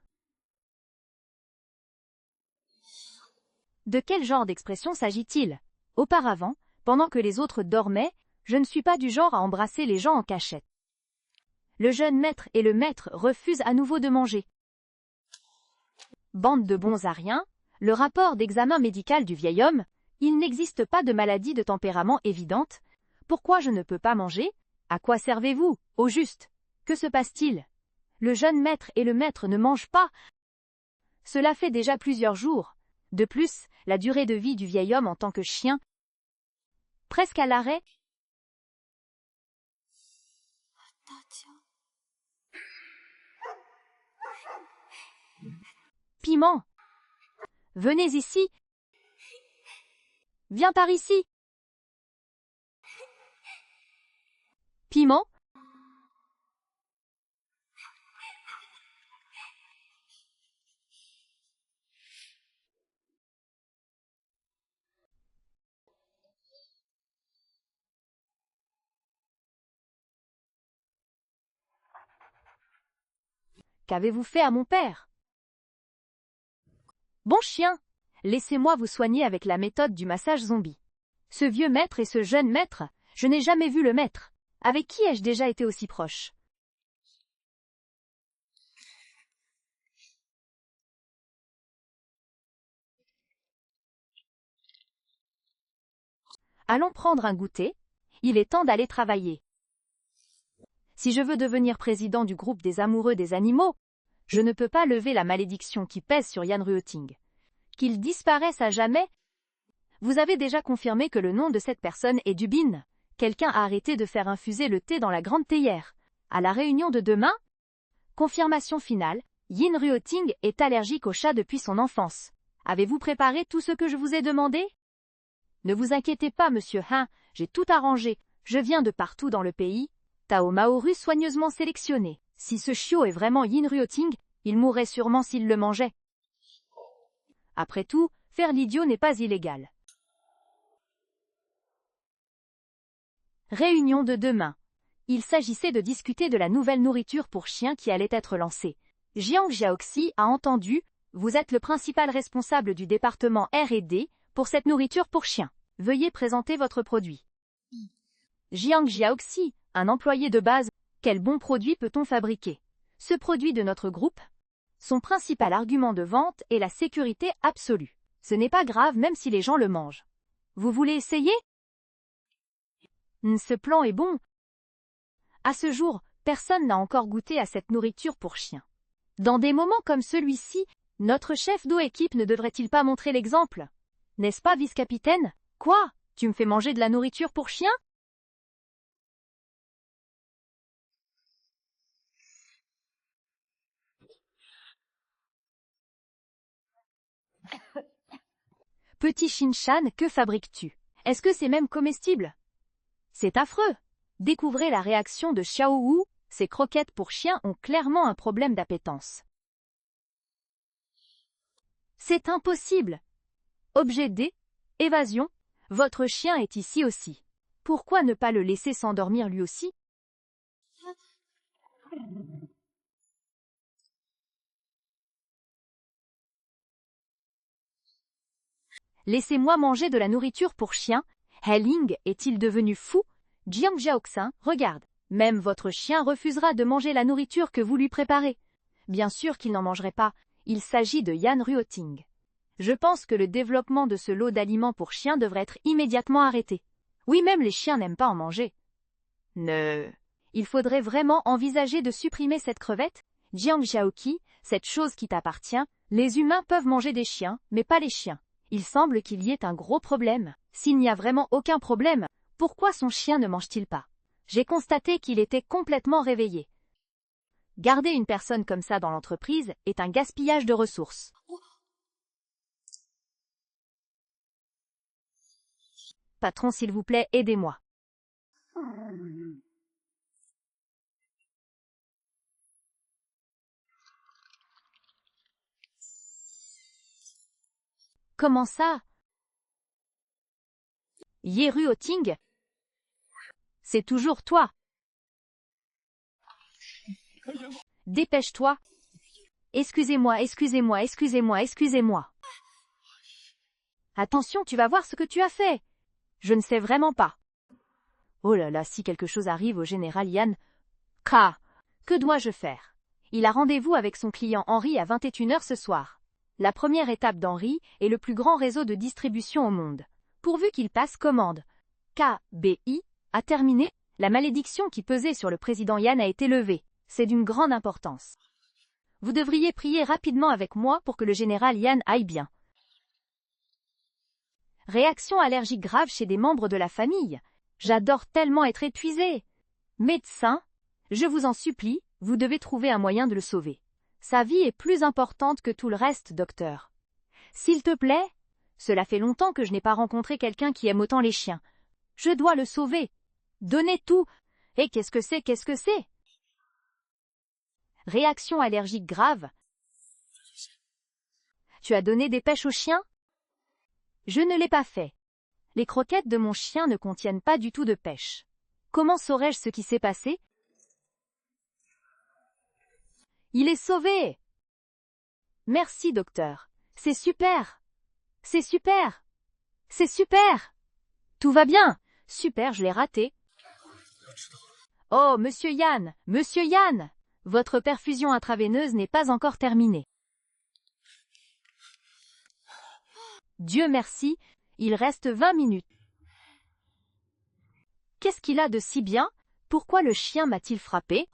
De quel genre d'expression s'agit-il? Auparavant, pendant que les autres dormaient, je ne suis pas du genre à embrasser les gens en cachette. Le jeune maître et le maître refusent à nouveau de manger. Bande de bons à rien, le rapport d'examen médical du vieil homme, il n'existe pas de maladie de tempérament évidente. Pourquoi je ne peux pas manger? À quoi servez-vous, au juste? Que se passe-t-il? Le jeune maître et le maître ne mangent pas. Cela fait déjà plusieurs jours. De plus, la durée de vie du vieil homme en tant que chien, presque à l'arrêt. Piment, venez ici. Viens par ici. Piment, Qu'avez-vous fait à mon père? Bon chien, laissez-moi vous soigner avec la méthode du massage zombie. Ce vieux maître et ce jeune maître, je n'ai jamais vu le maître. Avec qui ai-je déjà été aussi proche? Allons prendre un goûter. Il est temps d'aller travailler. Si je veux devenir président du groupe des amoureux des animaux, je ne peux pas lever la malédiction qui pèse sur Jan Ruoting. Qu'il disparaisse à jamais. Vous avez déjà confirmé que le nom de cette personne est Dubin. Quelqu'un a arrêté de faire infuser le thé dans la grande théière. À la réunion de demain, confirmation finale, Yin Ruoting est allergique aux chats depuis son enfance. Avez-vous préparé tout ce que je vous ai demandé? Ne vous inquiétez pas, monsieur Han, j'ai tout arrangé. Je viens de partout dans le pays. Tao Maoru soigneusement sélectionné. Si ce chiot est vraiment Yin Ruoting, il mourrait sûrement s'il le mangeait. Après tout, faire l'idiot n'est pas illégal. Réunion de demain. Il s'agissait de discuter de la nouvelle nourriture pour chiens qui allait être lancée. Jiang Jiaoxi a entendu, vous êtes le principal responsable du département R&D pour cette nourriture pour chiens. Veuillez présenter votre produit. Jiang Jiaoxi, un employé de base, quel bon produit peut-on fabriquer? Ce produit de notre groupe? Son principal argument de vente est la sécurité absolue. Ce n'est pas grave même si les gens le mangent. Vous voulez essayer? Ce plan est bon. À ce jour, personne n'a encore goûté à cette nourriture pour chiens. Dans des moments comme celui-ci, notre chef d'équipe ne devrait-il pas montrer l'exemple? N'est-ce pas, vice-capitaine? Quoi? Tu me fais manger de la nourriture pour chiens? Petit Shin-chan, que fabriques-tu? Est-ce que c'est même comestible? C'est affreux! Découvrez la réaction de Xiao Wu, ces croquettes pour chiens ont clairement un problème d'appétence. C'est impossible! Objet D, évasion, votre chien est ici aussi. Pourquoi ne pas le laisser s'endormir lui aussi? Laissez-moi manger de la nourriture pour chien. Helling est-il devenu fou? Jiang Jiaoxin, regarde. Même votre chien refusera de manger la nourriture que vous lui préparez. Bien sûr qu'il n'en mangerait pas. Il s'agit de Jan Ruoting. Je pense que le développement de ce lot d'aliments pour chiens devrait être immédiatement arrêté. Oui, même les chiens n'aiment pas en manger. Il faudrait vraiment envisager de supprimer cette crevette. Jiang Jiaoqi, cette chose qui t'appartient, les humains peuvent manger des chiens, mais pas les chiens. Il semble qu'il y ait un gros problème. S'il n'y a vraiment aucun problème, pourquoi son chien ne mange-t-il pas? J'ai constaté qu'il était complètement réveillé. Garder une personne comme ça dans l'entreprise est un gaspillage de ressources. Patron, s'il vous plaît, aidez-moi. Comment ça? Ye Ruoting? C'est toujours toi. Dépêche-toi. Excusez-moi, excusez-moi, excusez-moi, excusez-moi. Attention, tu vas voir ce que tu as fait. Je ne sais vraiment pas. Oh là là, si quelque chose arrive au général Yan. Que dois-je faire? Il a rendez-vous avec son client Henri à 21h ce soir. La première étape d'Henri est le plus grand réseau de distribution au monde. Pourvu qu'il passe commande. KBI a terminé. La malédiction qui pesait sur le président Yan a été levée. C'est d'une grande importance. Vous devriez prier rapidement avec moi pour que le général Yan aille bien. Réaction allergique grave chez des membres de la famille. J'adore tellement être épuisée. Médecin, je vous en supplie, vous devez trouver un moyen de le sauver. Sa vie est plus importante que tout le reste, docteur. S'il te plaît, cela fait longtemps que je n'ai pas rencontré quelqu'un qui aime autant les chiens. Je dois le sauver. Donnez tout. Et qu'est-ce que c'est, qu'est-ce que c'est? Réaction allergique grave. Tu as donné des pêches aux chiens? Je ne l'ai pas fait. Les croquettes de mon chien ne contiennent pas du tout de pêche. Comment saurais-je ce qui s'est passé? Il est sauvé! Merci, docteur. C'est super! C'est super! C'est super! Tout va bien! Super, je l'ai raté. Oh, monsieur Yann! Monsieur Yann! Votre perfusion intraveineuse n'est pas encore terminée. Dieu merci, il reste 20 minutes. Qu'est-ce qu'il a de si bien? Pourquoi le chien m'a-t-il frappé?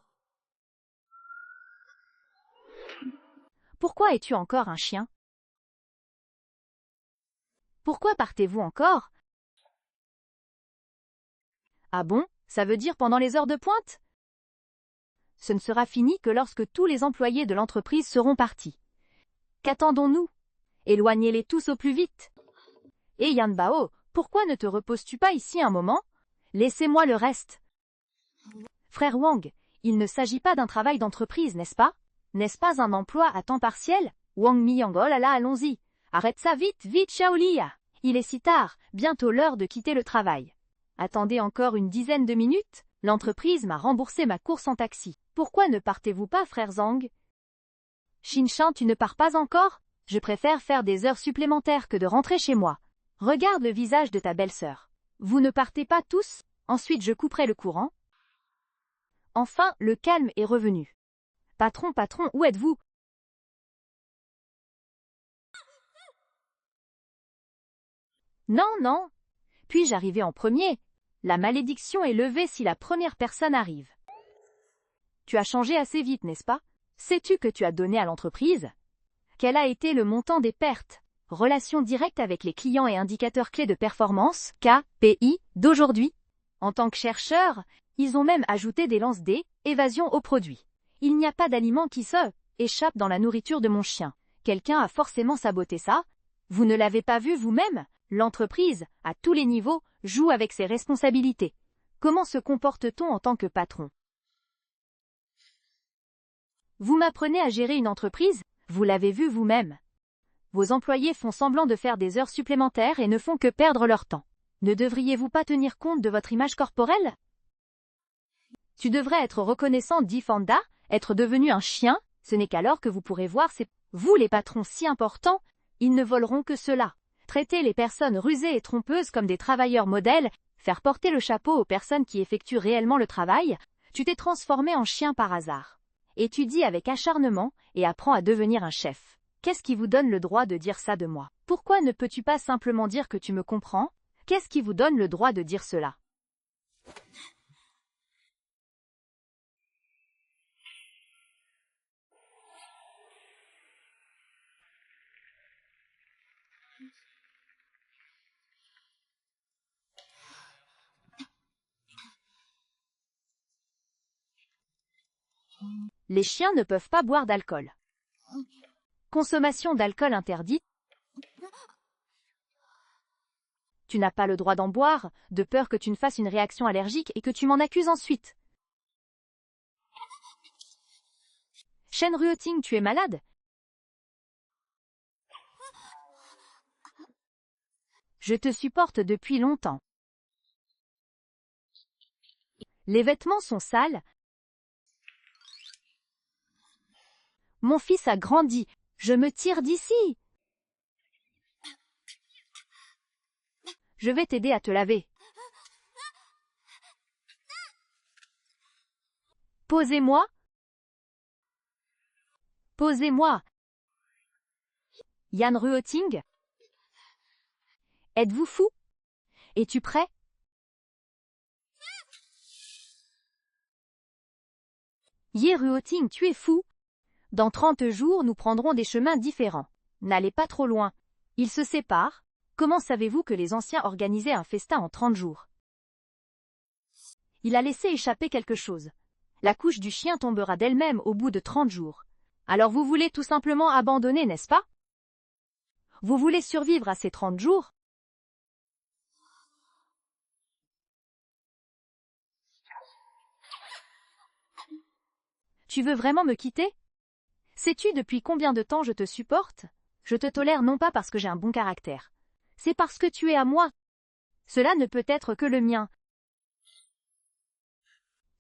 Pourquoi es-tu encore un chien? Pourquoi partez-vous encore? Ah bon, ça veut dire pendant les heures de pointe? Ce ne sera fini que lorsque tous les employés de l'entreprise seront partis. Qu'attendons-nous? Éloignez-les tous au plus vite. Et Yan Bao, pourquoi ne te reposes-tu pas ici un moment? Laissez-moi le reste. Frère Wang, il ne s'agit pas d'un travail d'entreprise, n'est-ce pas? N'est-ce pas un emploi à temps partiel? Wang Miyang, oh là là, allons-y. Arrête ça vite, vite, Shaolia. Il est si tard, bientôt l'heure de quitter le travail. Attendez encore une dizaine de minutes, l'entreprise m'a remboursé ma course en taxi. Pourquoi ne partez-vous pas, frère Zhang? Shinshan, tu ne pars pas encore? Je préfère faire des heures supplémentaires que de rentrer chez moi. Regarde le visage de ta belle-sœur. Vous ne partez pas tous? Ensuite je couperai le courant. Enfin, le calme est revenu. Patron, patron, où êtes-vous? Non, non. Puis-je arriver en premier? La malédiction est levée si la première personne arrive. Tu as changé assez vite, n'est-ce pas? Sais-tu que tu as donné à l'entreprise? Quel a été le montant des pertes? Relation directe avec les clients et indicateurs clés de performance, KPI, d'aujourd'hui. En tant que chercheurs, ils ont même ajouté des lance-dés, évasion aux produits. Il n'y a pas d'aliment qui se échappe dans la nourriture de mon chien. Quelqu'un a forcément saboté ça. Vous ne l'avez pas vu vous-même? L'entreprise, à tous les niveaux, joue avec ses responsabilités. Comment se comporte-t-on en tant que patron? Vous m'apprenez à gérer une entreprise? Vous l'avez vu vous-même. Vos employés font semblant de faire des heures supplémentaires et ne font que perdre leur temps. Ne devriez-vous pas tenir compte de votre image corporelle? Tu devrais être reconnaissant, dit Fanda, être devenu un chien, ce n'est qu'alors que vous pourrez voir vous les patrons si importants, ils ne voleront que cela. Traiter les personnes rusées et trompeuses comme des travailleurs modèles, faire porter le chapeau aux personnes qui effectuent réellement le travail, tu t'es transformé en chien par hasard. Étudie avec acharnement et apprends à devenir un chef. Qu'est-ce qui vous donne le droit de dire ça de moi? Pourquoi ne peux-tu pas simplement dire que tu me comprends? Qu'est-ce qui vous donne le droit de dire cela? Les chiens ne peuvent pas boire d'alcool. Consommation d'alcool interdite. Tu n'as pas le droit d'en boire, de peur que tu ne fasses une réaction allergique et que tu m'en accuses ensuite. Shen Ruoting, tu es malade? Je te supporte depuis longtemps. Les vêtements sont sales. Mon fils a grandi. Je me tire d'ici. Je vais t'aider à te laver. Posez-moi. Posez-moi. Yan Ruoting? Êtes-vous fou? Es-tu prêt? Ye Ruoting, tu es fou? Dans 30 jours, nous prendrons des chemins différents. N'allez pas trop loin. Ils se séparent. Comment savez-vous que les anciens organisaient un festin en 30 jours? Il a laissé échapper quelque chose. La couche du chien tombera d'elle-même au bout de 30 jours. Alors vous voulez tout simplement abandonner, n'est-ce pas? Vous voulez survivre à ces 30 jours? Tu veux vraiment me quitter? Sais-tu depuis combien de temps je te supporte? Je te tolère non pas parce que j'ai un bon caractère. C'est parce que tu es à moi. Cela ne peut être que le mien.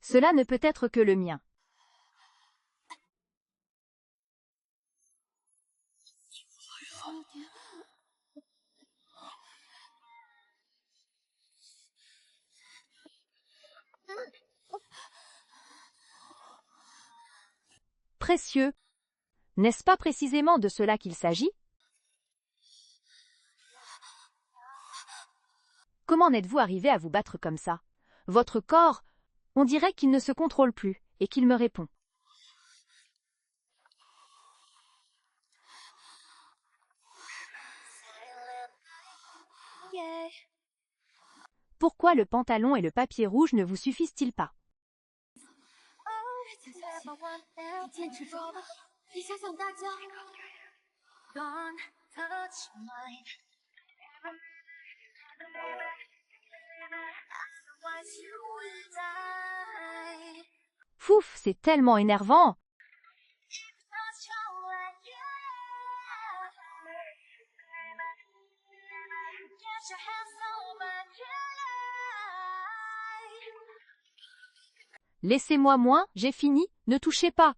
Cela ne peut être que le mien. Précieux. N'est-ce pas précisément de cela qu'il s'agit? Comment n'êtes-vous arrivé à vous battre comme ça? Votre corps, on dirait qu'il ne se contrôle plus et qu'il me répond. Yeah. Pourquoi le pantalon et le papier rouge ne vous suffisent-ils pas? Don't touch mine. Otherwise you will die. Fouf, c'est tellement énervant! Not strong like you. Get your hands over you. Laissez-moi moins, j'ai fini, ne touchez pas!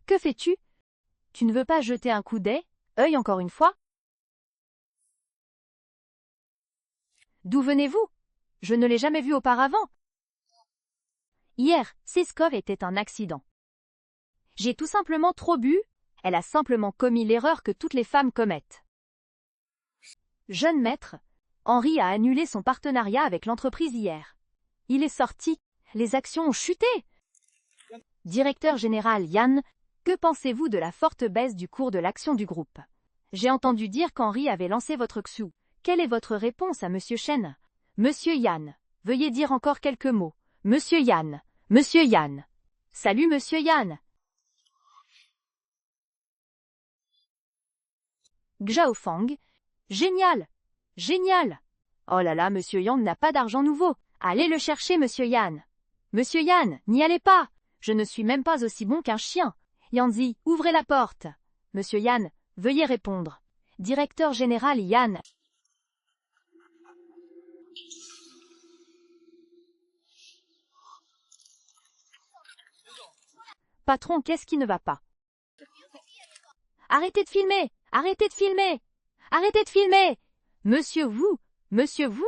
Que fais-tu? Tu ne veux pas jeter un coup d'œil encore une fois? D'où venez-vous? Je ne l'ai jamais vu auparavant. Hier, Siskov était un accident. J'ai tout simplement trop bu, elle a simplement commis l'erreur que toutes les femmes commettent. Jeune maître, Henri a annulé son partenariat avec l'entreprise hier. Il est sorti, les actions ont chuté. Directeur général Yann, que pensez-vous de la forte baisse du cours de l'action du groupe? J'ai entendu dire qu'Henri avait lancé votre XU. Quelle est votre réponse à Monsieur Chen? Monsieur Yann, veuillez dire encore quelques mots. Monsieur Yann, Monsieur Yann. Salut Monsieur Yann. Xiaofang. Génial, génial. Oh là là, Monsieur Yang n'a pas d'argent nouveau. Allez le chercher, Monsieur Yann. Monsieur Yann, n'y allez pas. Je ne suis même pas aussi bon qu'un chien. Yanzi, ouvrez la porte. Monsieur Yann, veuillez répondre. Directeur général Yann. Patron, qu'est-ce qui ne va pas? Arrêtez de filmer! Arrêtez de filmer! Arrêtez de filmer! Monsieur vous! Monsieur vous!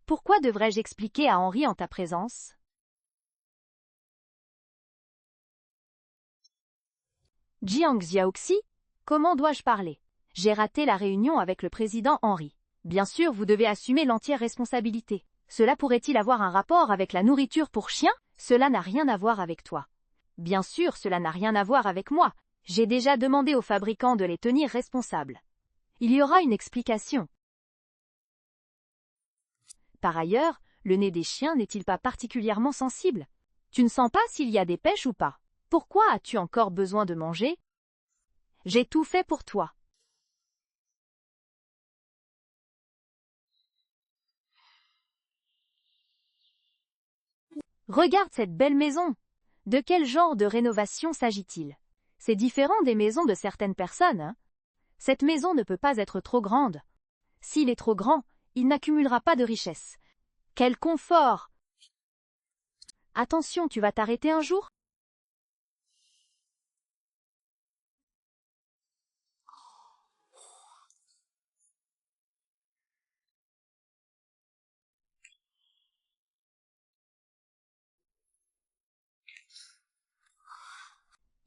Pourquoi devrais-je expliquer à Henri en ta présence? Jiang Xiaoxi, comment dois-je parler? J'ai raté la réunion avec le président Henri. Bien sûr, vous devez assumer l'entière responsabilité. Cela pourrait-il avoir un rapport avec la nourriture pour chiens? Cela n'a rien à voir avec toi. Bien sûr, cela n'a rien à voir avec moi. J'ai déjà demandé aux fabricants de les tenir responsables. Il y aura une explication. Par ailleurs, le nez des chiens n'est-il pas particulièrement sensible? Tu ne sens pas s'il y a des pêches ou pas? Pourquoi as-tu encore besoin de manger? J'ai tout fait pour toi. Regarde cette belle maison. De quel genre de rénovation s'agit-il? C'est différent des maisons de certaines personnes, hein? Cette maison ne peut pas être trop grande. S'il est trop grand, il n'accumulera pas de richesse. Quel confort! Attention, tu vas t'arrêter un jour?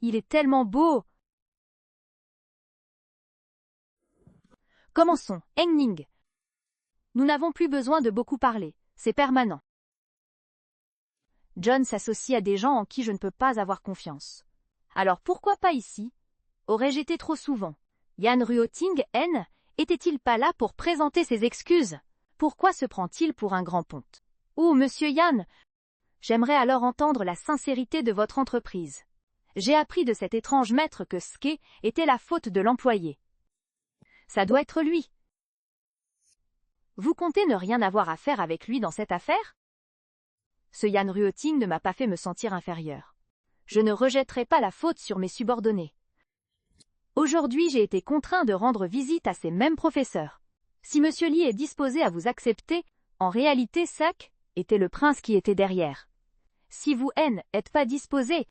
Il est tellement beau! Commençons, Engning. Nous n'avons plus besoin de beaucoup parler, c'est permanent. John s'associe à des gens en qui je ne peux pas avoir confiance. Alors pourquoi pas ici? Aurais-je été trop souvent? Yan Ruoting N était-il pas là pour présenter ses excuses? Pourquoi se prend-il pour un grand ponte? Oh, monsieur Yan, j'aimerais alors entendre la sincérité de votre entreprise. J'ai appris de cet étrange maître que ce qui était la faute de l'employé. Ça doit être lui. Vous comptez ne rien avoir à faire avec lui dans cette affaire? Ce Yan Ruoting ne m'a pas fait me sentir inférieur. Je ne rejetterai pas la faute sur mes subordonnés. Aujourd'hui, j'ai été contraint de rendre visite à ces mêmes professeurs. Si monsieur Li est disposé à vous accepter, en réalité, Sak était le prince qui était derrière. Si vous, N, n'êtes pas disposé,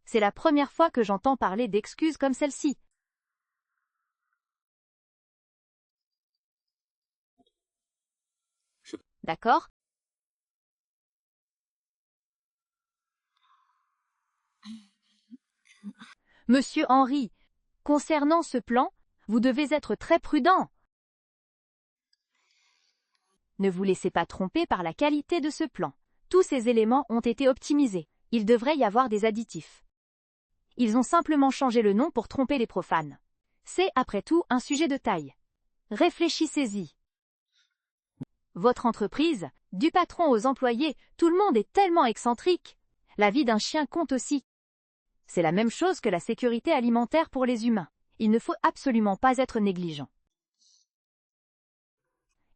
c'est la première fois que j'entends parler d'excuses comme celle-ci. D'accord? Monsieur Henry, concernant ce plan, vous devez être très prudent. Ne vous laissez pas tromper par la qualité de ce plan. Tous ces éléments ont été optimisés. Il devrait y avoir des additifs. Ils ont simplement changé le nom pour tromper les profanes. C'est, après tout, un sujet de taille. Réfléchissez-y. Votre entreprise, du patron aux employés, tout le monde est tellement excentrique. La vie d'un chien compte aussi. C'est la même chose que la sécurité alimentaire pour les humains. Il ne faut absolument pas être négligent.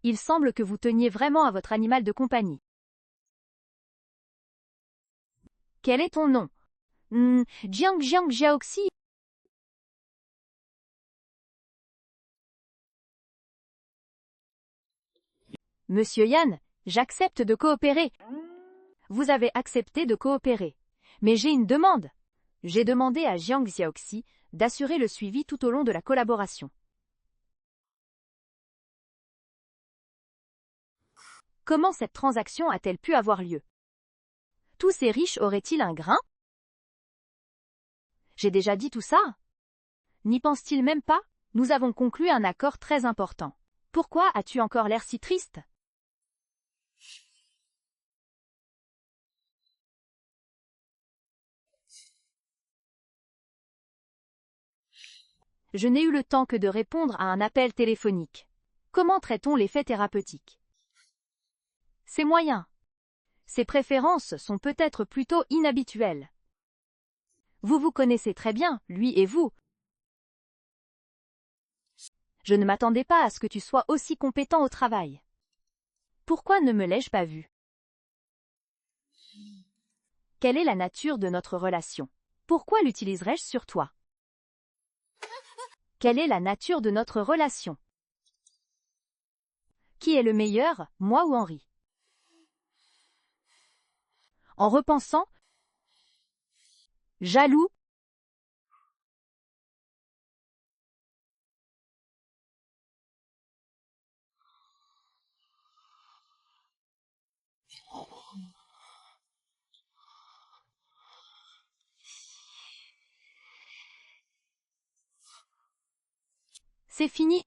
Il semble que vous teniez vraiment à votre animal de compagnie. Quel est ton nom? Jiang Jiaoxi. Monsieur Yan, j'accepte de coopérer. Vous avez accepté de coopérer. Mais j'ai une demande. J'ai demandé à Jiang Xiaoxi d'assurer le suivi tout au long de la collaboration. Comment cette transaction a-t-elle pu avoir lieu? Tous ces riches auraient-ils un grain? J'ai déjà dit tout ça? N'y pense-t-il même pas? Nous avons conclu un accord très important. Pourquoi as-tu encore l'air si triste? Je n'ai eu le temps que de répondre à un appel téléphonique. Comment traite-t-on l'effet thérapeutique? C'est moyen. Ses préférences sont peut-être plutôt inhabituelles. Vous vous connaissez très bien, lui et vous. Je ne m'attendais pas à ce que tu sois aussi compétent au travail. Pourquoi ne me l'ai-je pas vu? Quelle est la nature de notre relation? Pourquoi l'utiliserais-je sur toi? Quelle est la nature de notre relation? Qui est le meilleur, moi ou Henri? En repensant, jaloux? C'est fini.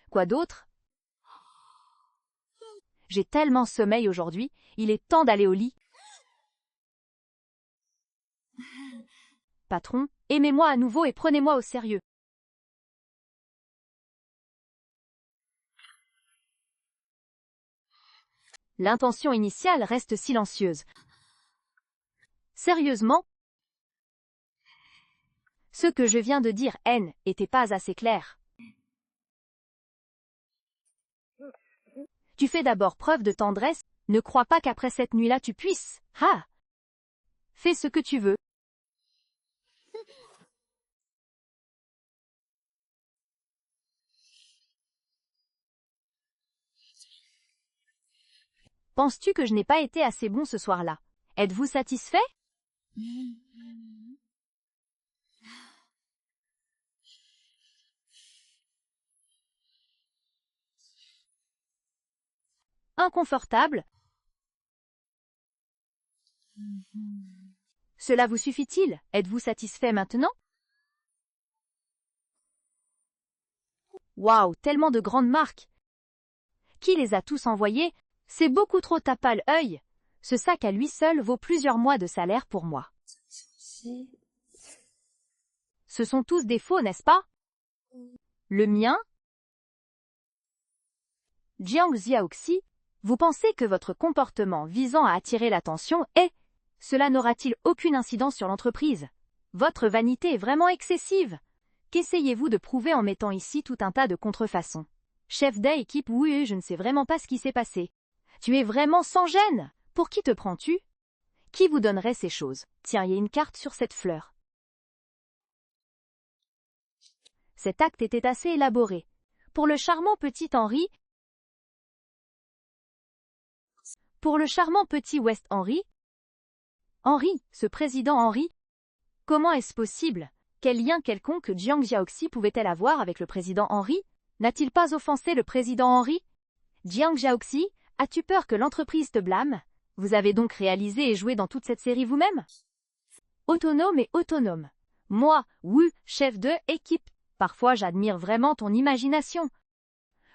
Quoi d'autre? J'ai tellement sommeil aujourd'hui, il est temps d'aller au lit. Patron, aimez-moi à nouveau et prenez-moi au sérieux. L'intention initiale reste silencieuse. Sérieusement? Ce que je viens de dire, N, était pas assez clair. Tu fais d'abord preuve de tendresse, ne crois pas qu'après cette nuit-là tu puisses. Ah! Fais ce que tu veux. Penses-tu que je n'ai pas été assez bon ce soir-là? Êtes-vous satisfait? Inconfortable? Cela vous suffit-il? Êtes-vous satisfait maintenant? Waouh, tellement de grandes marques! Qui les a tous envoyées? C'est beaucoup trop tape à l'œil. Ce sac à lui seul vaut plusieurs mois de salaire pour moi. Ce sont tous des faux, n'est-ce pas? Le mien? Jiang Xiaoxi, vous pensez que votre comportement visant à attirer l'attention cela n'aura-t-il aucune incidence sur l'entreprise? Votre vanité est vraiment excessive. Qu'essayez-vous de prouver en mettant ici tout un tas de contrefaçons? Chef d'équipe, oui, je ne sais vraiment pas ce qui s'est passé. Tu es vraiment sans gêne. Pour qui te prends-tu? Qui vous donnerait ces choses? Tiens, il y a une carte sur cette fleur. Cet acte était assez élaboré. Pour le charmant petit Henri, West Henry, ce président Henry, comment est-ce possible? Quel lien quelconque Jiang Xiaoxi pouvait-elle avoir avec le président Henry? N'a-t-il pas offensé le président Henry? Jiang Xiaoxi, as-tu peur que l'entreprise te blâme? Vous avez donc réalisé et joué dans toute cette série vous-même? Autonome et autonome. Moi, oui, chef de équipe. Parfois j'admire vraiment ton imagination.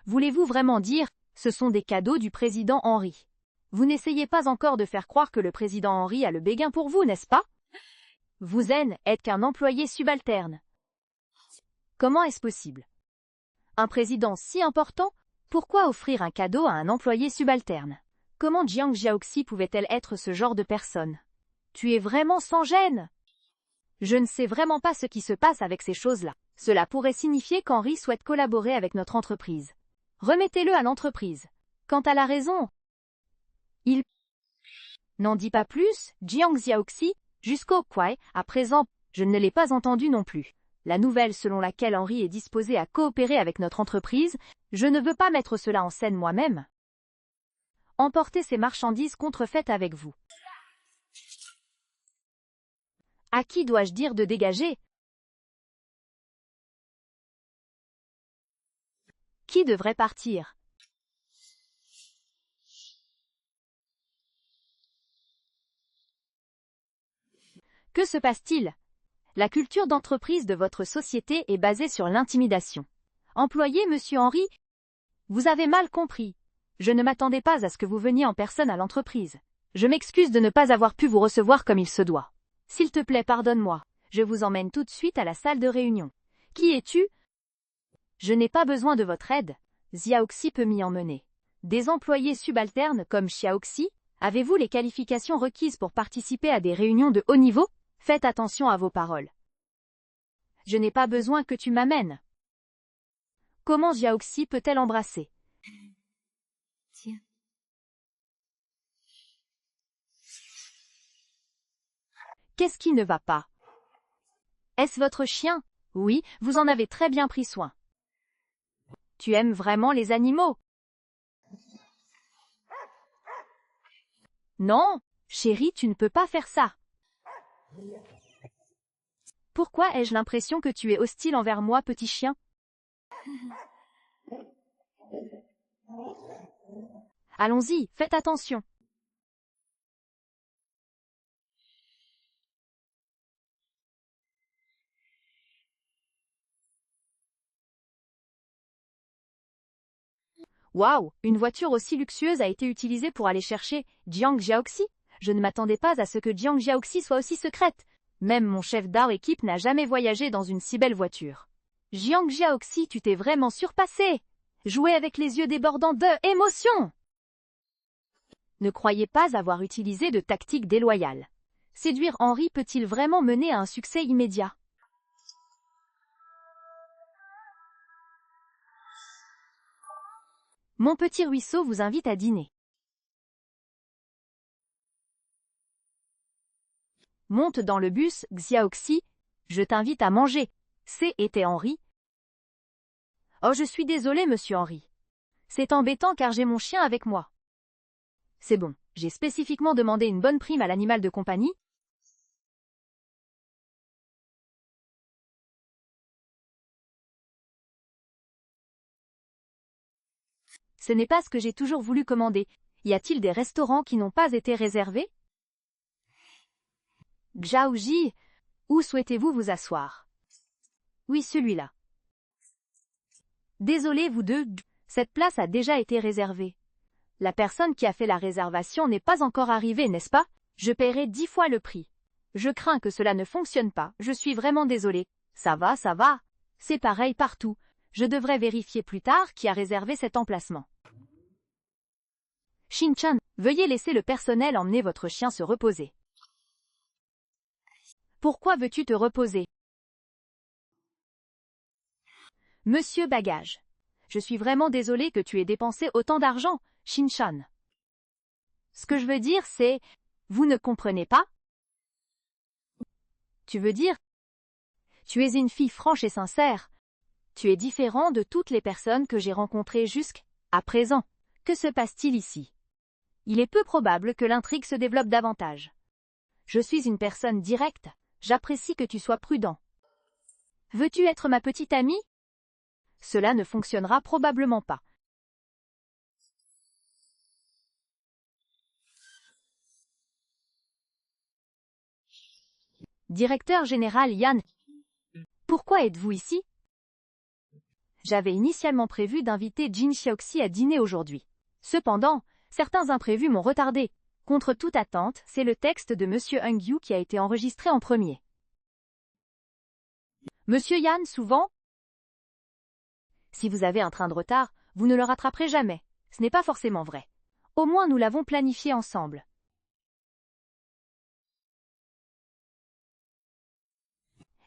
Voulez-vous vraiment dire, ce sont des cadeaux du président Henry? Vous n'essayez pas encore de faire croire que le président Henry a le béguin pour vous, n'est-ce pas? Vous n'êtes qu'un employé subalterne. Comment est-ce possible? Un président si important, pourquoi offrir un cadeau à un employé subalterne? Comment Jiang Xiaoxi pouvait-elle être ce genre de personne? Tu es vraiment sans gêne. Je ne sais vraiment pas ce qui se passe avec ces choses-là. Cela pourrait signifier qu'Henry souhaite collaborer avec notre entreprise. Remettez-le à l'entreprise. Quant à la raison, il n'en dit pas plus, Jiang Xiaoxi, jusqu'au quoi, à présent, je ne l'ai pas entendu non plus. La nouvelle selon laquelle Henry est disposé à coopérer avec notre entreprise, je ne veux pas mettre cela en scène moi-même. Emportez ces marchandises contrefaites avec vous. À qui dois-je dire de dégager? Qui devrait partir? Que se passe-t-il? La culture d'entreprise de votre société est basée sur l'intimidation. Employé, monsieur Henry? Vous avez mal compris. Je ne m'attendais pas à ce que vous veniez en personne à l'entreprise. Je m'excuse de ne pas avoir pu vous recevoir comme il se doit. S'il te plaît, pardonne-moi. Je vous emmène tout de suite à la salle de réunion. Qui es-tu? Je n'ai pas besoin de votre aide. Xiaoxi peut m'y emmener. Des employés subalternes comme Xiaoxi, avez-vous les qualifications requises pour participer à des réunions de haut niveau? Faites attention à vos paroles. Je n'ai pas besoin que tu m'amènes. Comment Xiaoxi peut-elle embrasser? Tiens. Qu'est-ce qui ne va pas? Est-ce votre chien? Oui, vous en avez très bien pris soin. Tu aimes vraiment les animaux? Non, chérie, tu ne peux pas faire ça. Pourquoi ai-je l'impression que tu es hostile envers moi, petit chien? Allons-y, faites attention. Waouh, une voiture aussi luxueuse a été utilisée pour aller chercher Jiang Xiaoxi? Je ne m'attendais pas à ce que Jiang Xiaoxi soit aussi secrète. Même mon chef d'équipe n'a jamais voyagé dans une si belle voiture. Jiang Xiaoxi, tu t'es vraiment surpassé. Jouer avec les yeux débordants d'émotion. Ne croyez pas avoir utilisé de tactique déloyale. Séduire Henry peut-il vraiment mener à un succès immédiat? Mon petit ruisseau vous invite à dîner. Monte dans le bus, Xiaoxi. Je t'invite à manger. Était Henry. Oh, je suis désolé, monsieur Henry. C'est embêtant car j'ai mon chien avec moi. C'est bon, j'ai spécifiquement demandé une bonne prime à l'animal de compagnie. Ce n'est pas ce que j'ai toujours voulu commander. Y a-t-il des restaurants qui n'ont pas été réservés? Xiaoji, où souhaitez-vous vous asseoir? Oui, celui-là. Désolé, vous deux, cette place a déjà été réservée. La personne qui a fait la réservation n'est pas encore arrivée, n'est-ce pas? Je paierai 10 fois le prix. Je crains que cela ne fonctionne pas, je suis vraiment désolé. Ça va, ça va. C'est pareil partout. Je devrais vérifier plus tard qui a réservé cet emplacement. Shin-chan, veuillez laisser le personnel emmener votre chien se reposer. Pourquoi veux-tu te reposer? Monsieur Bagage. Je suis vraiment désolé que tu aies dépensé autant d'argent, Shin-chan. Ce que je veux dire, c'est... Vous ne comprenez pas? Tu veux dire? Tu es une fille franche et sincère. Tu es différent de toutes les personnes que j'ai rencontrées jusqu'à présent. Que se passe-t-il ici? Il est peu probable que l'intrigue se développe davantage. Je suis une personne directe. J'apprécie que tu sois prudent. Veux-tu être ma petite amie? Cela ne fonctionnera probablement pas. Directeur général Yan, pourquoi êtes-vous ici? J'avais initialement prévu d'inviter Jin Xiaoxi à dîner aujourd'hui. Cependant, certains imprévus m'ont retardé. Contre toute attente, c'est le texte de Monsieur Hung Yu qui a été enregistré en premier. Monsieur Yan, souvent? Si vous avez un train de retard, vous ne le rattraperez jamais. Ce n'est pas forcément vrai. Au moins nous l'avons planifié ensemble.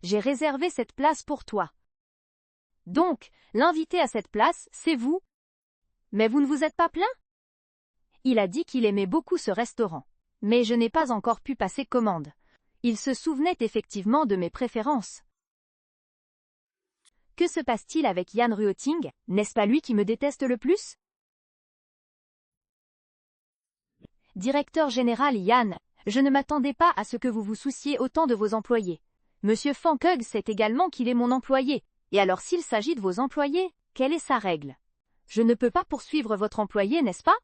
J'ai réservé cette place pour toi. Donc, l'invité à cette place, c'est vous? Mais vous ne vous êtes pas plaint? Il a dit qu'il aimait beaucoup ce restaurant. Mais je n'ai pas encore pu passer commande. Il se souvenait effectivement de mes préférences. Que se passe-t-il avec Yan Ruoting? N'est-ce pas lui qui me déteste le plus? Directeur général Yan, je ne m'attendais pas à ce que vous vous souciez autant de vos employés. Monsieur Fankug sait également qu'il est mon employé. Et alors s'il s'agit de vos employés, quelle est sa règle? Je ne peux pas poursuivre votre employé, n'est-ce pas?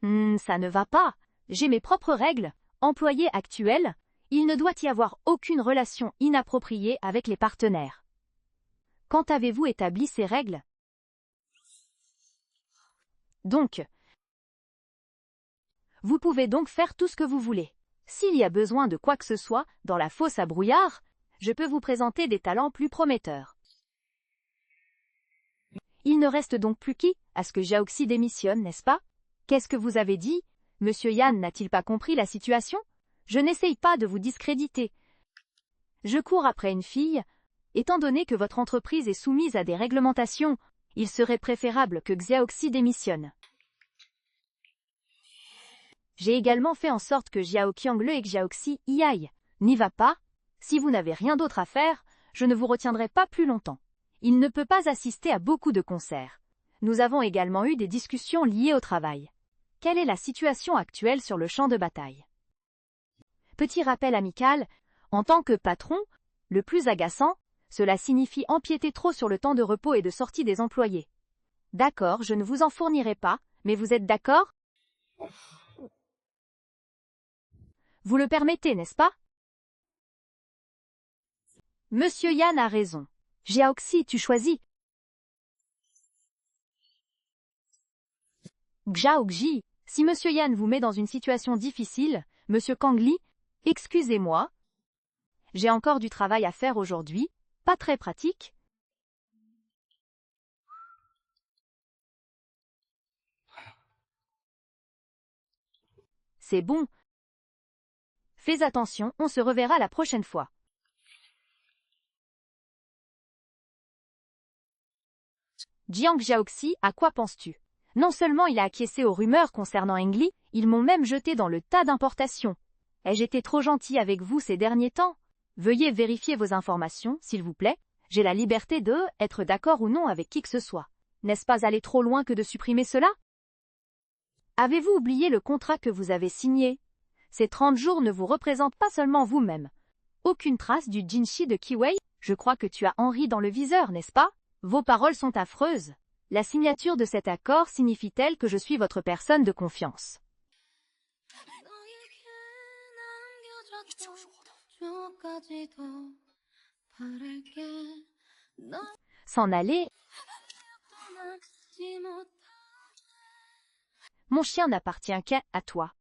Ça ne va pas. J'ai mes propres règles. Employé actuel, il ne doit y avoir aucune relation inappropriée avec les partenaires. Quand avez-vous établi ces règles? Donc, vous pouvez donc faire tout ce que vous voulez. S'il y a besoin de quoi que ce soit dans la fosse à brouillard, je peux vous présenter des talents plus prometteurs. Il ne reste donc plus qu'à ce que Xiaoxi démissionne, n'est-ce pas? Qu'est-ce que vous avez dit? Monsieur Yan n'a-t-il pas compris la situation? Je n'essaye pas de vous discréditer. Je cours après une fille. Étant donné que votre entreprise est soumise à des réglementations, il serait préférable que Xiaoxi démissionne. J'ai également fait en sorte que Xiao Qiangle et Xiaoxi y aillent. N'y va pas? Si vous n'avez rien d'autre à faire, je ne vous retiendrai pas plus longtemps. Il ne peut pas assister à beaucoup de concerts. Nous avons également eu des discussions liées au travail. Quelle est la situation actuelle sur le champ de bataille? Petit rappel amical, en tant que patron, le plus agaçant, cela signifie empiéter trop sur le temps de repos et de sortie des employés. D'accord, je ne vous en fournirai pas, mais vous êtes d'accord? Vous le permettez, n'est-ce pas? Monsieur Yan a raison. Xiaoxi, tu choisis. Xiaoxi, si Monsieur Yan vous met dans une situation difficile, Monsieur Kangli, excusez-moi. J'ai encore du travail à faire aujourd'hui, pas très pratique. C'est bon. Fais attention, on se reverra la prochaine fois. Jiang Xiaoxi, à quoi penses-tu? Non seulement il a acquiescé aux rumeurs concernant Engli, ils m'ont même jeté dans le tas d'importations. Ai-je été trop gentil avec vous ces derniers temps? Veuillez vérifier vos informations, s'il vous plaît. J'ai la liberté de être d'accord ou non avec qui que ce soit. N'est-ce pas aller trop loin que de supprimer cela? Avez-vous oublié le contrat que vous avez signé? Ces 30 jours ne vous représentent pas seulement vous-même. Aucune trace du Jinshi de Kiwei? Je crois que tu as Henri dans le viseur, n'est-ce pas? Vos paroles sont affreuses. La signature de cet accord signifie-t-elle que je suis votre personne de confiance? S'en aller? Mon chien n'appartient qu'à toi.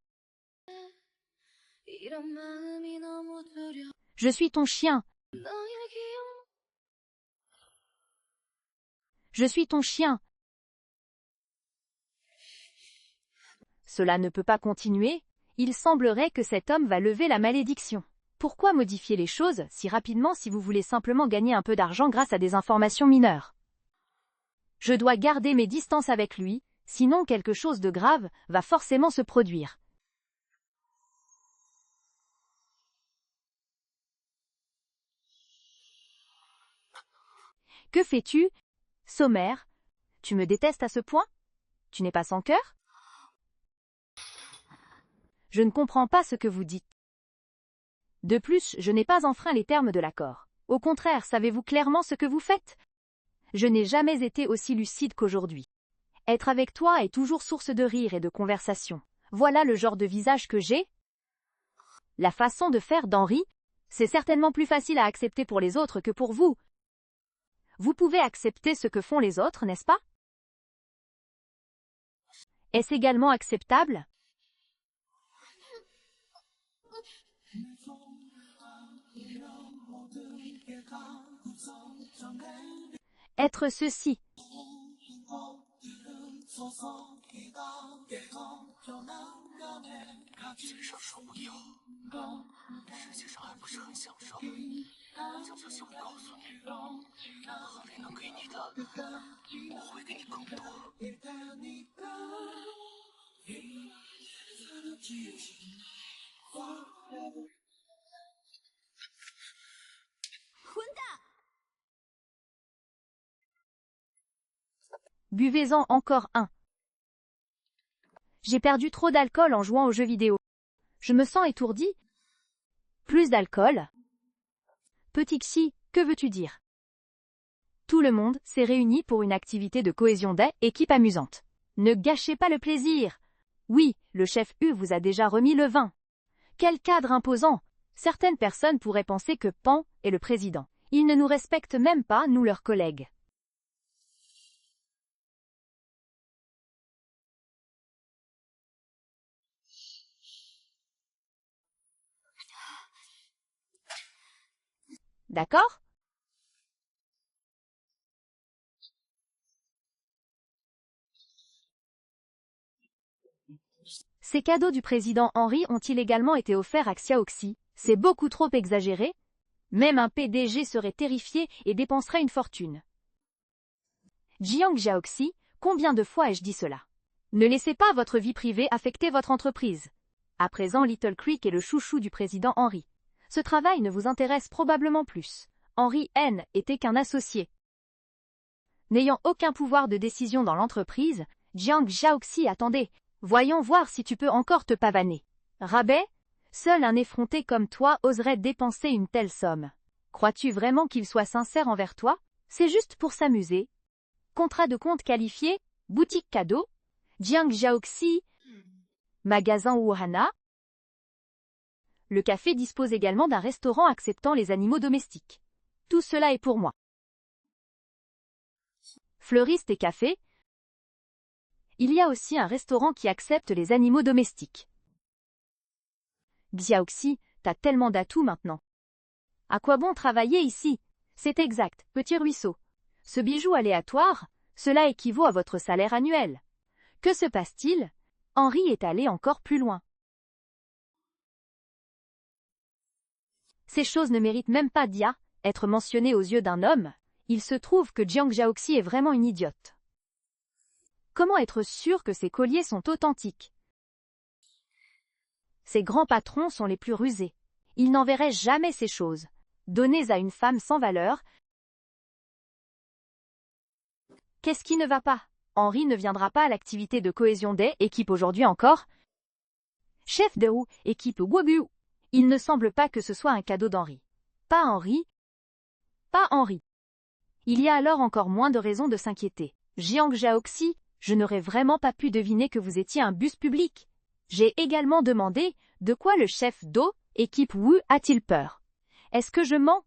Je suis ton chien. Je suis ton chien. Cela ne peut pas continuer. Il semblerait que cet homme va lever la malédiction. Pourquoi modifier les choses si rapidement si vous voulez simplement gagner un peu d'argent grâce à des informations mineures? Je dois garder mes distances avec lui, sinon quelque chose de grave va forcément se produire. Que fais-tu, Sommaire? Tu me détestes à ce point? Tu n'es pas sans cœur? Je ne comprends pas ce que vous dites. De plus, je n'ai pas enfreint les termes de l'accord. Au contraire, savez-vous clairement ce que vous faites? Je n'ai jamais été aussi lucide qu'aujourd'hui. Être avec toi est toujours source de rire et de conversation. Voilà le genre de visage que j'ai. La façon de faire d'Henri, c'est certainement plus facile à accepter pour les autres que pour vous. Vous pouvez accepter ce que font les autres, n'est-ce pas? Est-ce également acceptable? Être ceci. Buvez-en encore un. J'ai perdu trop d'alcool en jouant aux jeux vidéo. Je me sens étourdi. Plus d'alcool? Petit Xi, que veux-tu dire? Tout le monde s'est réuni pour une activité de cohésion d'équipe amusante. Ne gâchez pas le plaisir. Oui, le chef U vous a déjà remis le vin. Quel cadre imposant! Certaines personnes pourraient penser que Pan est le président. Ils ne nous respectent même pas, nous leurs collègues. D'accord? Ces cadeaux du président Henry ont-ils également été offerts à Xiaoxi? C'est beaucoup trop exagéré. Même un PDG serait terrifié et dépenserait une fortune. Jiang Xiaoxi, combien de fois ai-je dit cela? Ne laissez pas votre vie privée affecter votre entreprise. À présent, Little Creek est le chouchou du président Henry. Ce travail ne vous intéresse probablement plus. Henry N était qu'un associé. N'ayant aucun pouvoir de décision dans l'entreprise, Jiang Xiaoxi attendait. Voyons voir si tu peux encore te pavaner. Rabais? Seul un effronté comme toi oserait dépenser une telle somme. Crois-tu vraiment qu'il soit sincère envers toi? C'est juste pour s'amuser. Contrat de compte qualifié, boutique cadeau, Jiang Xiaoxi, magasin Wuhana. Le café dispose également d'un restaurant acceptant les animaux domestiques. Tout cela est pour moi. Fleuriste et café. Il y a aussi un restaurant qui accepte les animaux domestiques. Xiaoxi, t'as tellement d'atouts maintenant. À quoi bon travailler ici? C'est exact, petit ruisseau. Ce bijou aléatoire, cela équivaut à votre salaire annuel. Que se passe-t-il? Henry est allé encore plus loin. Ces choses ne méritent même pas être mentionnées aux yeux d'un homme. Il se trouve que Jiang Xiaoxi est vraiment une idiote. Comment être sûr que ces colliers sont authentiques? Ces grands patrons sont les plus rusés. Ils n'enverraient jamais ces choses. Données à une femme sans valeur. Qu'est-ce qui ne va pas? Henry ne viendra pas à l'activité de cohésion d'équipe aujourd'hui encore. Chef de roue, équipe Wagu. Il ne semble pas que ce soit un cadeau d'Henry. Pas Henry. Pas Henry. Il y a alors encore moins de raisons de s'inquiéter. Jiang Xiaoxi, je n'aurais vraiment pas pu deviner que vous étiez un bus public. J'ai également demandé de quoi le chef équipe Wu a-t-il peur? Est-ce que je mens?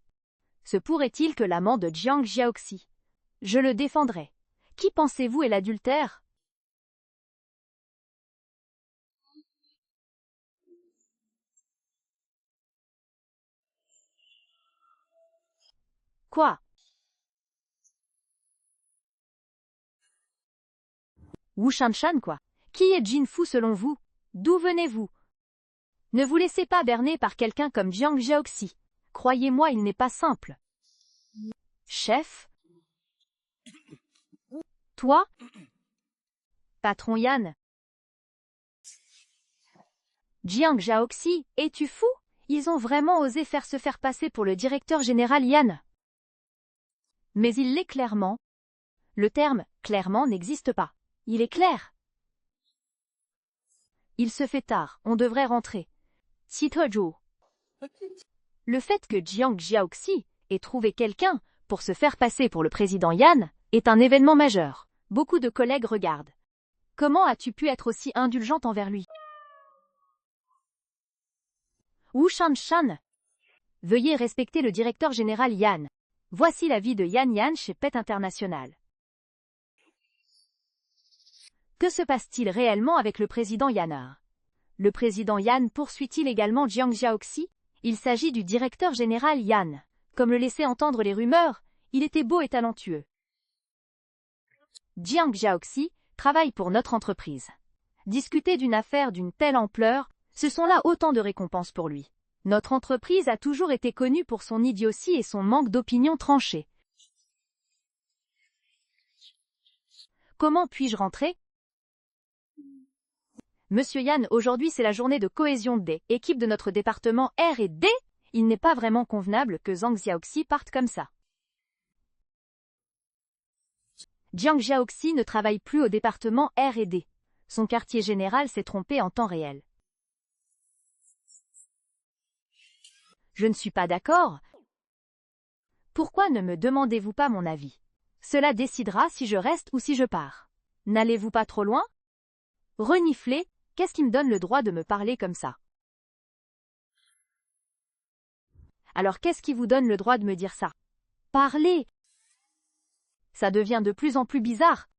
Se pourrait-il que l'amant de Jiang Xiaoxi? Je le défendrai. Qui pensez-vous est l'adultère? Quoi? Wu Shanshan quoi. Qui est Jin Fu selon vous? D'où venez-vous? Ne vous laissez pas berner par quelqu'un comme Jiang Jiaoxi. Croyez-moi, il n'est pas simple. Chef? Toi? Patron Yan? Jiang Jiaoxi, es-tu fou? Ils ont vraiment osé se faire passer pour le directeur général Yan. Mais il l'est clairement. Le terme « clairement » n'existe pas. Il est clair. Il se fait tard, on devrait rentrer. Citojo. Le fait que Jiang Jiaoxi ait trouvé quelqu'un pour se faire passer pour le président Yan est un événement majeur. Beaucoup de collègues regardent. Comment as-tu pu être aussi indulgente envers lui? Wu Shanshan. Veuillez respecter le directeur général Yan. Voici l'avis de Yan Yan chez Pet International. Que se passe-t-il réellement avec le président Yanar? Le président Yan poursuit-il également Jiang Jiaoxi? Il s'agit du directeur général Yan. Comme le laissaient entendre les rumeurs, il était beau et talentueux. Jiang Jiaoxi travaille pour notre entreprise. Discuter d'une affaire d'une telle ampleur, ce sont là autant de récompenses pour lui. Notre entreprise a toujours été connue pour son idiotie et son manque d'opinion tranchée. Comment puis-je rentrer? Monsieur Yan, aujourd'hui c'est la journée de cohésion des équipes de notre département R&D. Il n'est pas vraiment convenable que Zhang Jiaoxi parte comme ça. Jiang Jiaoxi ne travaille plus au département R&D. Son quartier général s'est trompé en temps réel. Je ne suis pas d'accord. Pourquoi ne me demandez-vous pas mon avis? Cela décidera si je reste ou si je pars. N'allez-vous pas trop loin? Renifler, qu'est-ce qui me donne le droit de me parler comme ça? Alors qu'est-ce qui vous donne le droit de me dire ça? Parlez! Ça devient de plus en plus bizarre.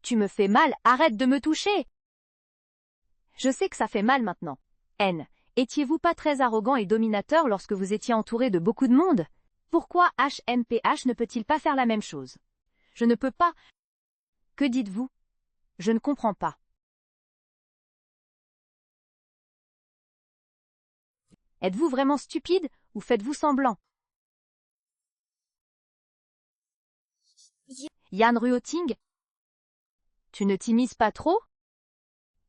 Tu me fais mal, arrête de me toucher! Je sais que ça fait mal maintenant. N. Étiez-vous pas très arrogant et dominateur lorsque vous étiez entouré de beaucoup de monde? Pourquoi HMPH ne peut-il pas faire la même chose? Je ne peux pas. Que dites-vous? Je ne comprends pas. Êtes-vous vraiment stupide ou faites-vous semblant? Yan Ruoting? Tu ne t'immises pas trop?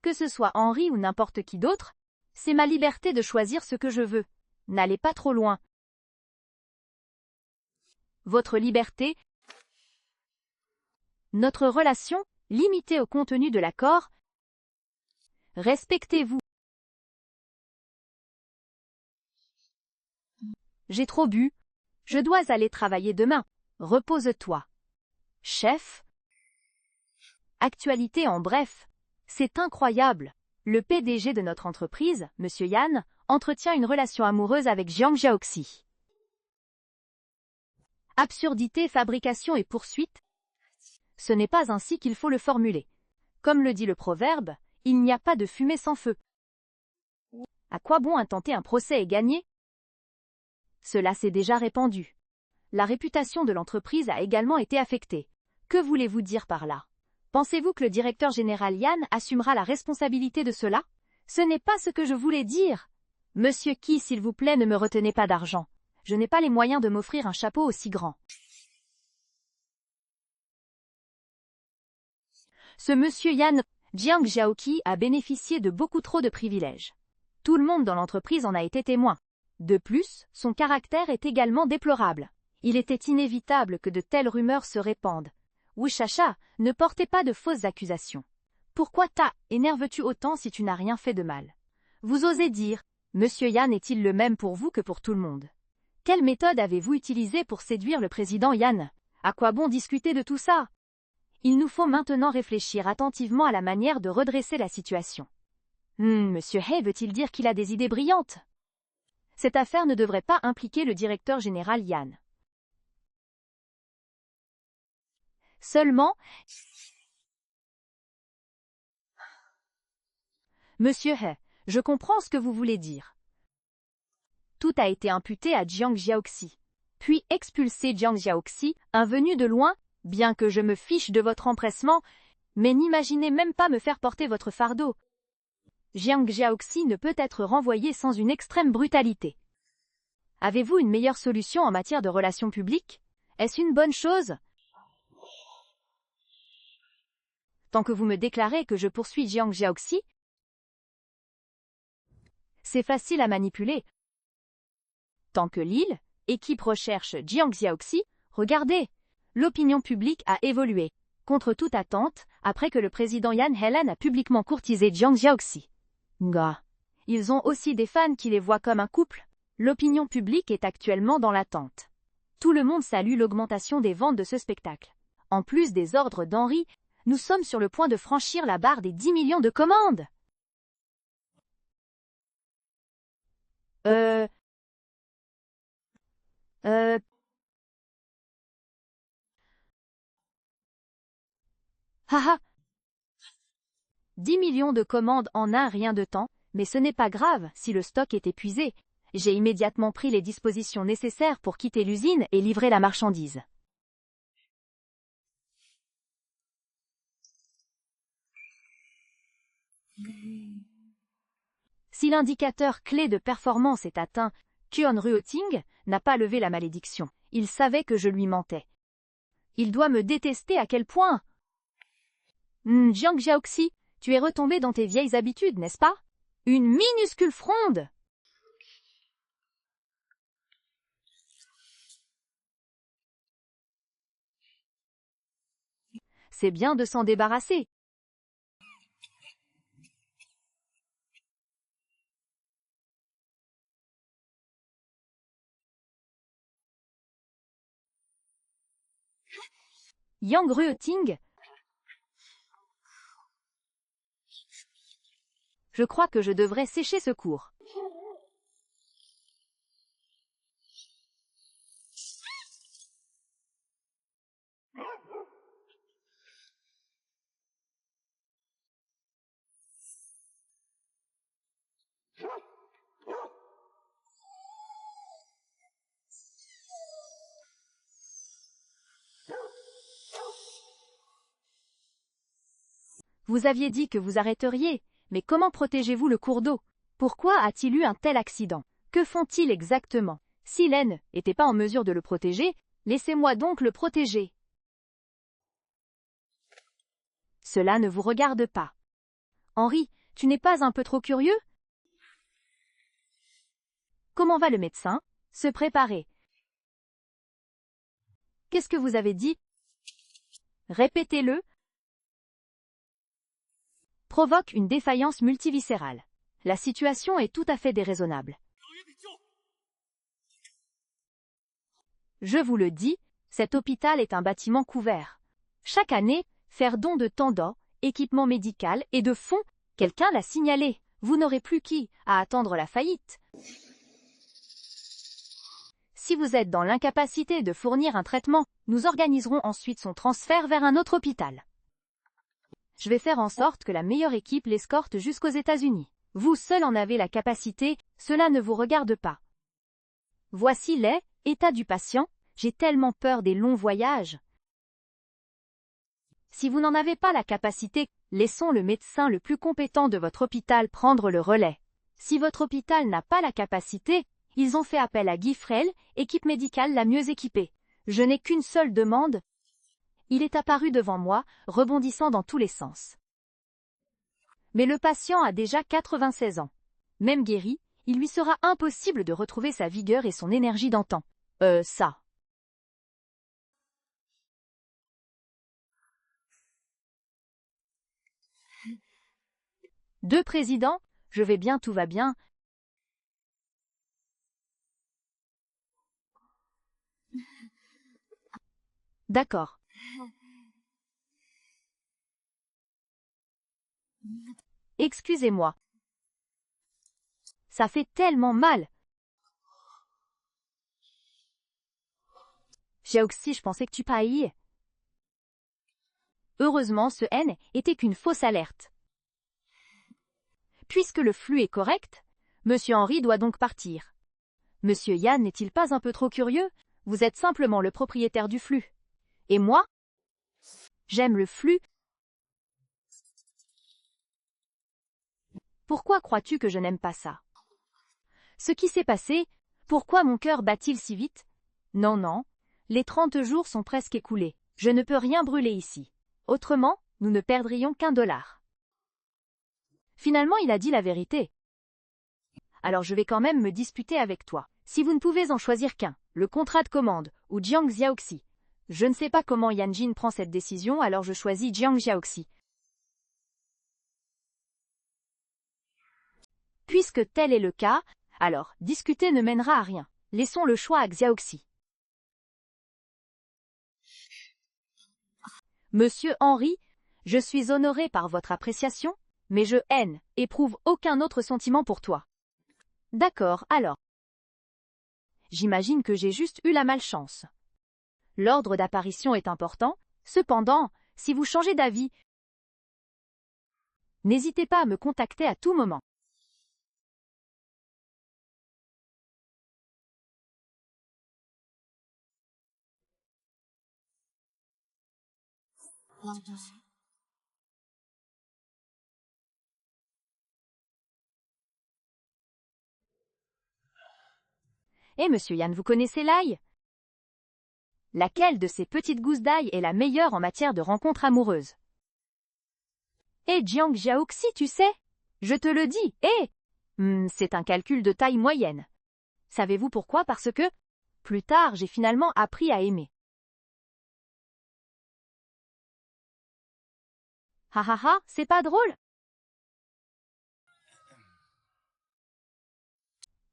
Que ce soit Henri ou n'importe qui d'autre, c'est ma liberté de choisir ce que je veux. N'allez pas trop loin. Votre liberté, notre relation, limitée au contenu de l'accord. Respectez-vous. J'ai trop bu. Je dois aller travailler demain. Repose-toi. Chef. Actualité en bref. C'est incroyable. Le PDG de notre entreprise, Monsieur Yan, entretient une relation amoureuse avec Jiang Jiaoxi. Absurdité, fabrication et poursuite. Ce n'est pas ainsi qu'il faut le formuler. Comme le dit le proverbe, il n'y a pas de fumée sans feu. À quoi bon intenter un procès et gagner? Cela s'est déjà répandu. La réputation de l'entreprise a également été affectée. Que voulez-vous dire par là? Pensez-vous que le directeur général Yan assumera la responsabilité de cela? Ce n'est pas ce que je voulais dire. Monsieur Qi, s'il vous plaît, ne me retenez pas d'argent. Je n'ai pas les moyens de m'offrir un chapeau aussi grand. Ce monsieur Yan, Jiang Jiaoqi, a bénéficié de beaucoup trop de privilèges. Tout le monde dans l'entreprise en a été témoin. De plus, son caractère est également déplorable. Il était inévitable que de telles rumeurs se répandent. Wu Chacha, ne portez pas de fausses accusations. Pourquoi énerves-tu autant si tu n'as rien fait de mal? Vous osez dire, Monsieur Yan est-il le même pour vous que pour tout le monde? Quelle méthode avez-vous utilisée pour séduire le président Yan? À quoi bon discuter de tout ça? Il nous faut maintenant réfléchir attentivement à la manière de redresser la situation. Monsieur He veut-il dire qu'il a des idées brillantes? Cette affaire ne devrait pas impliquer le directeur général Yan. Seulement, Monsieur He, je comprends ce que vous voulez dire. Tout a été imputé à Jiang Jiaoxi. Puis expulser Jiang Jiaoxi, un venu de loin, Bien que je me fiche de votre empressement, mais n'imaginez même pas me faire porter votre fardeau. Jiang Jiaoxi ne peut être renvoyé sans une extrême brutalité. Avez-vous une meilleure solution en matière de relations publiques? Est-ce une bonne chose? Tant que vous me déclarez que je poursuis Jiang Jiaoxi, c'est facile à manipuler. Tant que Lille, équipe recherche Jiang Jiaoxi, regardez, l'opinion publique a évolué, contre toute attente, après que le président Yan Helan a publiquement courtisé Jiang Jiaoxi. Nga. Ils ont aussi des fans qui les voient comme un couple. L'opinion publique est actuellement dans l'attente. Tout le monde salue l'augmentation des ventes de ce spectacle. En plus des ordres d'Henri, nous sommes sur le point de franchir la barre des 10 millions de commandes. Haha. 10 millions de commandes en un rien de temps, mais ce n'est pas grave si le stock est épuisé. J'ai immédiatement pris les dispositions nécessaires pour quitter l'usine et livrer la marchandise. Si l'indicateur clé de performance est atteint, Kwon Ruoting n'a pas levé la malédiction. Il savait que je lui mentais. Il doit me détester à quel point? Jiang Jiaoxi, tu es retombé dans tes vieilles habitudes, n'est-ce pas? Une minuscule fronde! C'est bien de s'en débarrasser. Yang Ruoting. Je crois que je devrais sécher ce cours. Vous aviez dit que vous arrêteriez, mais comment protégez-vous le cours d'eau? Pourquoi a-t-il eu un tel accident? Que font-ils exactement? Si Len n'était pas en mesure de le protéger, laissez-moi donc le protéger. Cela ne vous regarde pas. Henri, tu n'es pas un peu trop curieux? Comment va le médecin? Se préparer. Qu'est-ce que vous avez dit? Répétez-le. Provoque une défaillance multiviscérale. La situation est tout à fait déraisonnable. Je vous le dis, cet hôpital est un bâtiment couvert. Chaque année, faire don de tendons, équipement médical et de fonds, quelqu'un l'a signalé. Vous n'aurez plus qu'à attendre la faillite. Si vous êtes dans l'incapacité de fournir un traitement, nous organiserons ensuite son transfert vers un autre hôpital. Je vais faire en sorte que la meilleure équipe l'escorte jusqu'aux États-Unis. Vous seul en avez la capacité, cela ne vous regarde pas. Voici l'état du patient. J'ai tellement peur des longs voyages. Si vous n'en avez pas la capacité, laissons le médecin le plus compétent de votre hôpital prendre le relais. Si votre hôpital n'a pas la capacité, ils ont fait appel à Guy Frel, équipe médicale la mieux équipée. Je n'ai qu'une seule demande. Il est apparu devant moi, rebondissant dans tous les sens. Mais le patient a déjà 96 ans. Même guéri, il lui sera impossible de retrouver sa vigueur et son énergie d'antan. Ça. Deux présidents, je vais bien, tout va bien. D'accord. Excusez-moi. Ça fait tellement mal. Jiaoxi, je pensais que tu paillais. Heureusement, ce N était qu'une fausse alerte. Puisque le flux est correct, Monsieur Henri doit donc partir. Monsieur Yan n'est-il pas un peu trop curieux? Vous êtes simplement le propriétaire du flux. Et moi, J'aime le flux. Pourquoi crois-tu que je n'aime pas ça? Ce qui s'est passé, pourquoi mon cœur bat-il si vite? Non, non, les 30 jours sont presque écoulés. Je ne peux rien brûler ici. Autrement, nous ne perdrions qu'un dollar. Finalement, il a dit la vérité. Alors je vais quand même me disputer avec toi. Si vous ne pouvez en choisir qu'un, le contrat de commande ou Jiang Xiaoxi. Je ne sais pas comment Yanjin prend cette décision, alors je choisis Jiang Xiaoxi. Puisque tel est le cas, alors discuter ne mènera à rien. Laissons le choix à Xiaoxi. Monsieur Henry, je suis honoré par votre appréciation, mais je éprouve aucun autre sentiment pour toi. D'accord, alors. J'imagine que j'ai juste eu la malchance. L'ordre d'apparition est important, cependant, si vous changez d'avis, n'hésitez pas à me contacter à tout moment. Eh monsieur Yann, vous connaissez l'ail? Laquelle de ces petites gousses d'ail est la meilleure en matière de rencontres amoureuses? Eh Jiang Xiaoxi, tu sais? Je te le dis, c'est un calcul de taille moyenne. Savez-vous pourquoi? Parce que, plus tard, j'ai finalement appris à aimer. Ha ha ha, c'est pas drôle?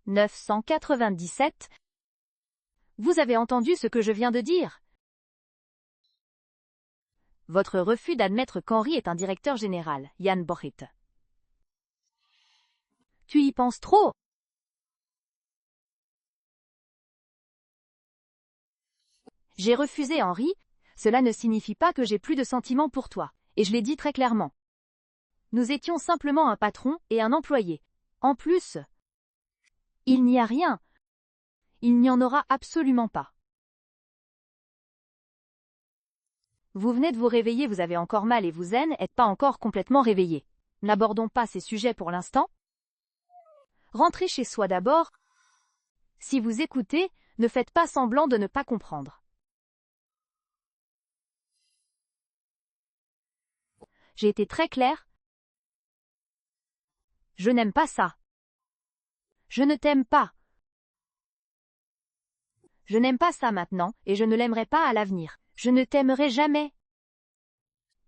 997. Vous avez entendu ce que je viens de dire? Votre refus d'admettre qu'Henri est un directeur général, Yann Borrit. Tu y penses trop? J'ai refusé Henri, cela ne signifie pas que j'ai plus de sentiments pour toi, et je l'ai dit très clairement. Nous étions simplement un patron et un employé. En plus, il n'y a rien. Il n'y en aura absolument pas. Vous venez de vous réveiller, vous avez encore mal et vous n'êtes pas encore complètement réveillé. N'abordons pas ces sujets pour l'instant. Rentrez chez soi d'abord. Si vous écoutez, ne faites pas semblant de ne pas comprendre. J'ai été très claire. Je n'aime pas ça. Je ne t'aime pas. Je n'aime pas ça maintenant, et je ne l'aimerai pas à l'avenir. Je ne t'aimerai jamais.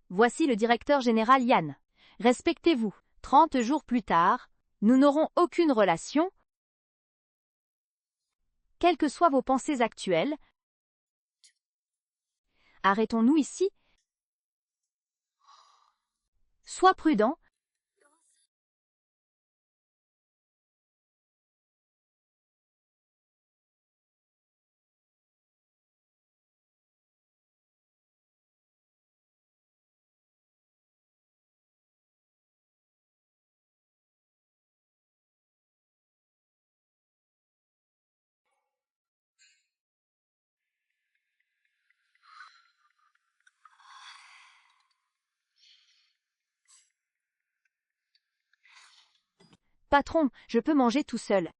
Voici le directeur général Yann. Respectez-vous. 30 jours plus tard, nous n'aurons aucune relation. Quelles que soient vos pensées actuelles, arrêtons-nous ici. Sois prudent. Patron, je peux manger tout seul.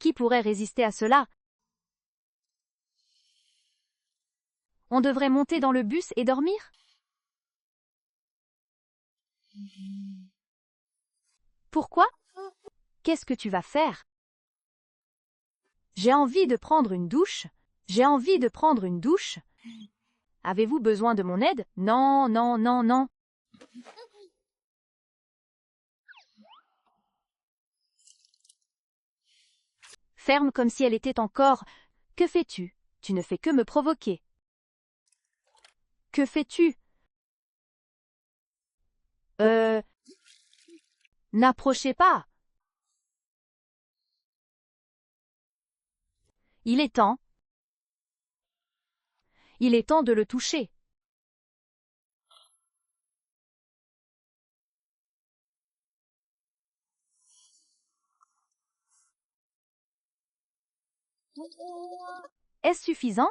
Qui pourrait résister à cela? On devrait monter dans le bus et dormir? Pourquoi? Qu'est-ce que tu vas faire? J'ai envie de prendre une douche. J'ai envie de prendre une douche. Avez-vous besoin de mon aide? Non, non, non, non. Ferme comme si elle était encore. Que fais-tu? Tu ne fais que me provoquer. Que fais-tu? N'approchez pas. Il est temps. Il est temps de le toucher. Est-ce suffisant?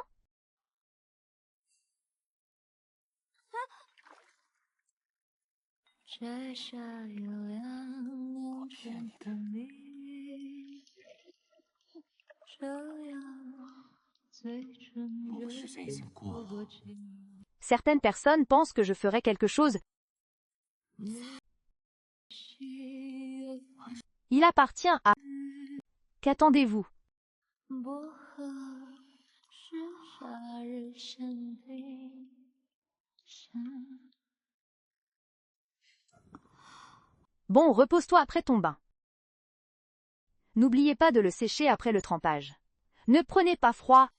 Certaines personnes pensent que je ferai quelque chose. Il appartient à... Qu'attendez-vous? Bon, repose-toi après ton bain. N'oubliez pas de le sécher après le trempage. Ne prenez pas froid.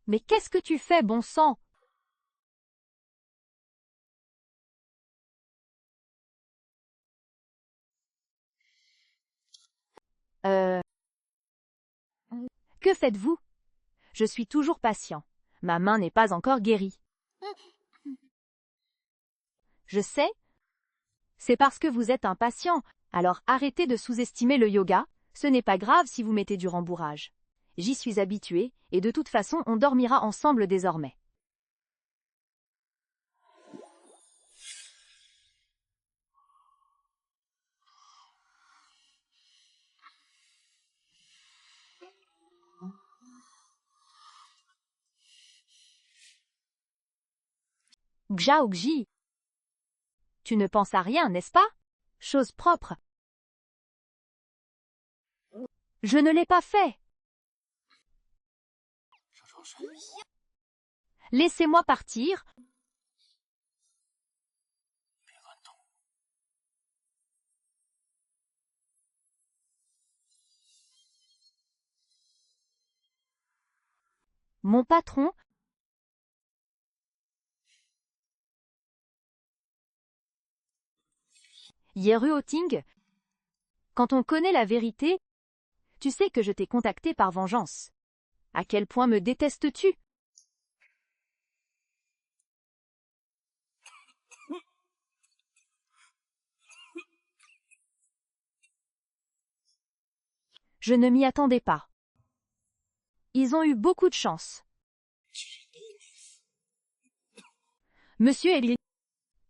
Mais qu'est-ce que tu fais, bon sang? Que faites-vous? Je suis toujours patient. Ma main n'est pas encore guérie. Je sais. C'est parce que vous êtes impatient. Alors arrêtez de sous-estimer le yoga. Ce n'est pas grave si vous mettez du rembourrage. J'y suis habituée, et de toute façon on dormira ensemble désormais. Xiaoxi. Tu ne penses à rien, n'est-ce pas? Chose propre. Je ne l'ai pas fait. Laissez-moi partir. Mon patron. Yeruoting. Quand on connaît la vérité, tu sais que je t'ai contacté par vengeance. À quel point me détestes-tu? Je ne m'y attendais pas. Ils ont eu beaucoup de chance. Monsieur Elgin,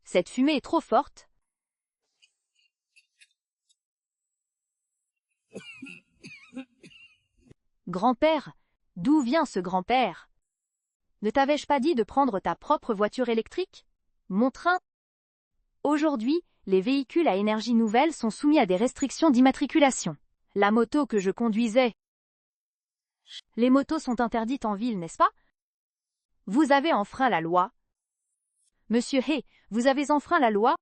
cette fumée est trop forte. Grand-père, d'où vient ce grand-père? Ne t'avais-je pas dit de prendre ta propre voiture électrique? Mon train? Aujourd'hui, les véhicules à énergie nouvelle sont soumis à des restrictions d'immatriculation. La moto que je conduisais. Les motos sont interdites en ville, n'est-ce pas? Vous avez enfreint la loi. Monsieur He, vous avez enfreint la loi?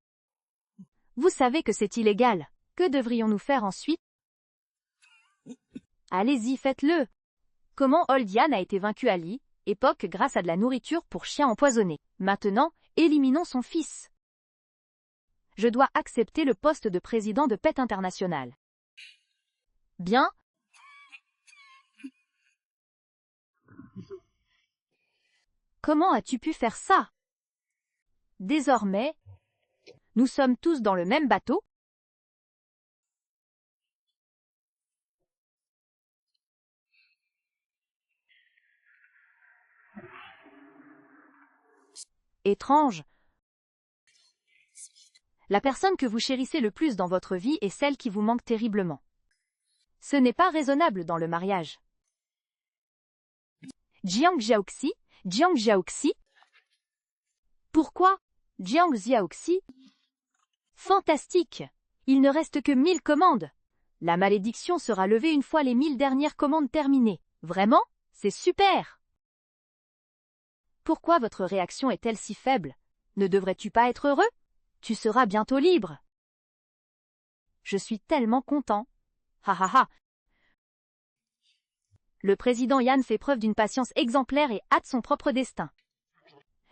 Vous savez que c'est illégal. Que devrions-nous faire ensuite? Allez-y, faites-le. Comment Oldian a été vaincu à l'époque grâce à de la nourriture pour chiens empoisonnés. Maintenant, éliminons son fils. Je dois accepter le poste de président de PET International. Bien. Comment as-tu pu faire ça? Désormais, nous sommes tous dans le même bateau. Étrange. La personne que vous chérissez le plus dans votre vie est celle qui vous manque terriblement. Ce n'est pas raisonnable dans le mariage. Jiang Xiaoxi, Jiang Xiaoxi. Pourquoi Jiang Xiaoxi? Fantastique! Il ne reste que 1000 commandes. La malédiction sera levée une fois les 1000 dernières commandes terminées. Vraiment? C'est super! Pourquoi votre réaction est-elle si faible? Ne devrais-tu pas être heureux? Tu seras bientôt libre. Je suis tellement content. Ha ha ha! Le président Yan fait preuve d'une patience exemplaire et hâte son propre destin.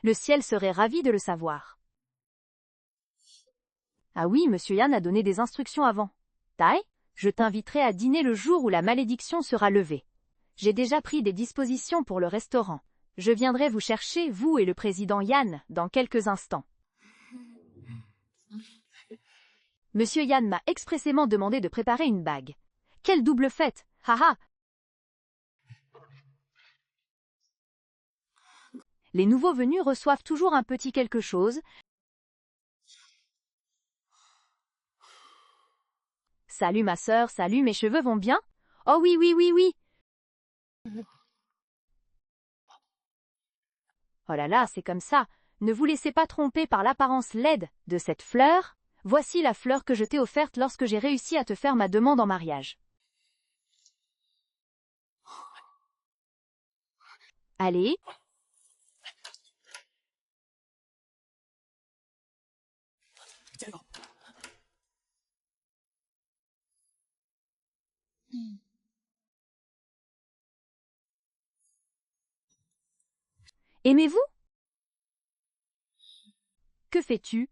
Le ciel serait ravi de le savoir. Ah oui, monsieur Yan a donné des instructions avant. Tai, je t'inviterai à dîner le jour où la malédiction sera levée. J'ai déjà pris des dispositions pour le restaurant. Je viendrai vous chercher, vous et le président Yan, dans quelques instants. Monsieur Yan m'a expressément demandé de préparer une bague. Quelle double fête! Haha! Les nouveaux venus reçoivent toujours un petit quelque chose. Salut ma sœur, salut, mes cheveux vont bien? Oh oui, oui, oui, oui! Oh là là, c'est comme ça. Ne vous laissez pas tromper par l'apparence laide de cette fleur. Voici la fleur que je t'ai offerte lorsque j'ai réussi à te faire ma demande en mariage. Allez. Aimez-vous? Que fais-tu?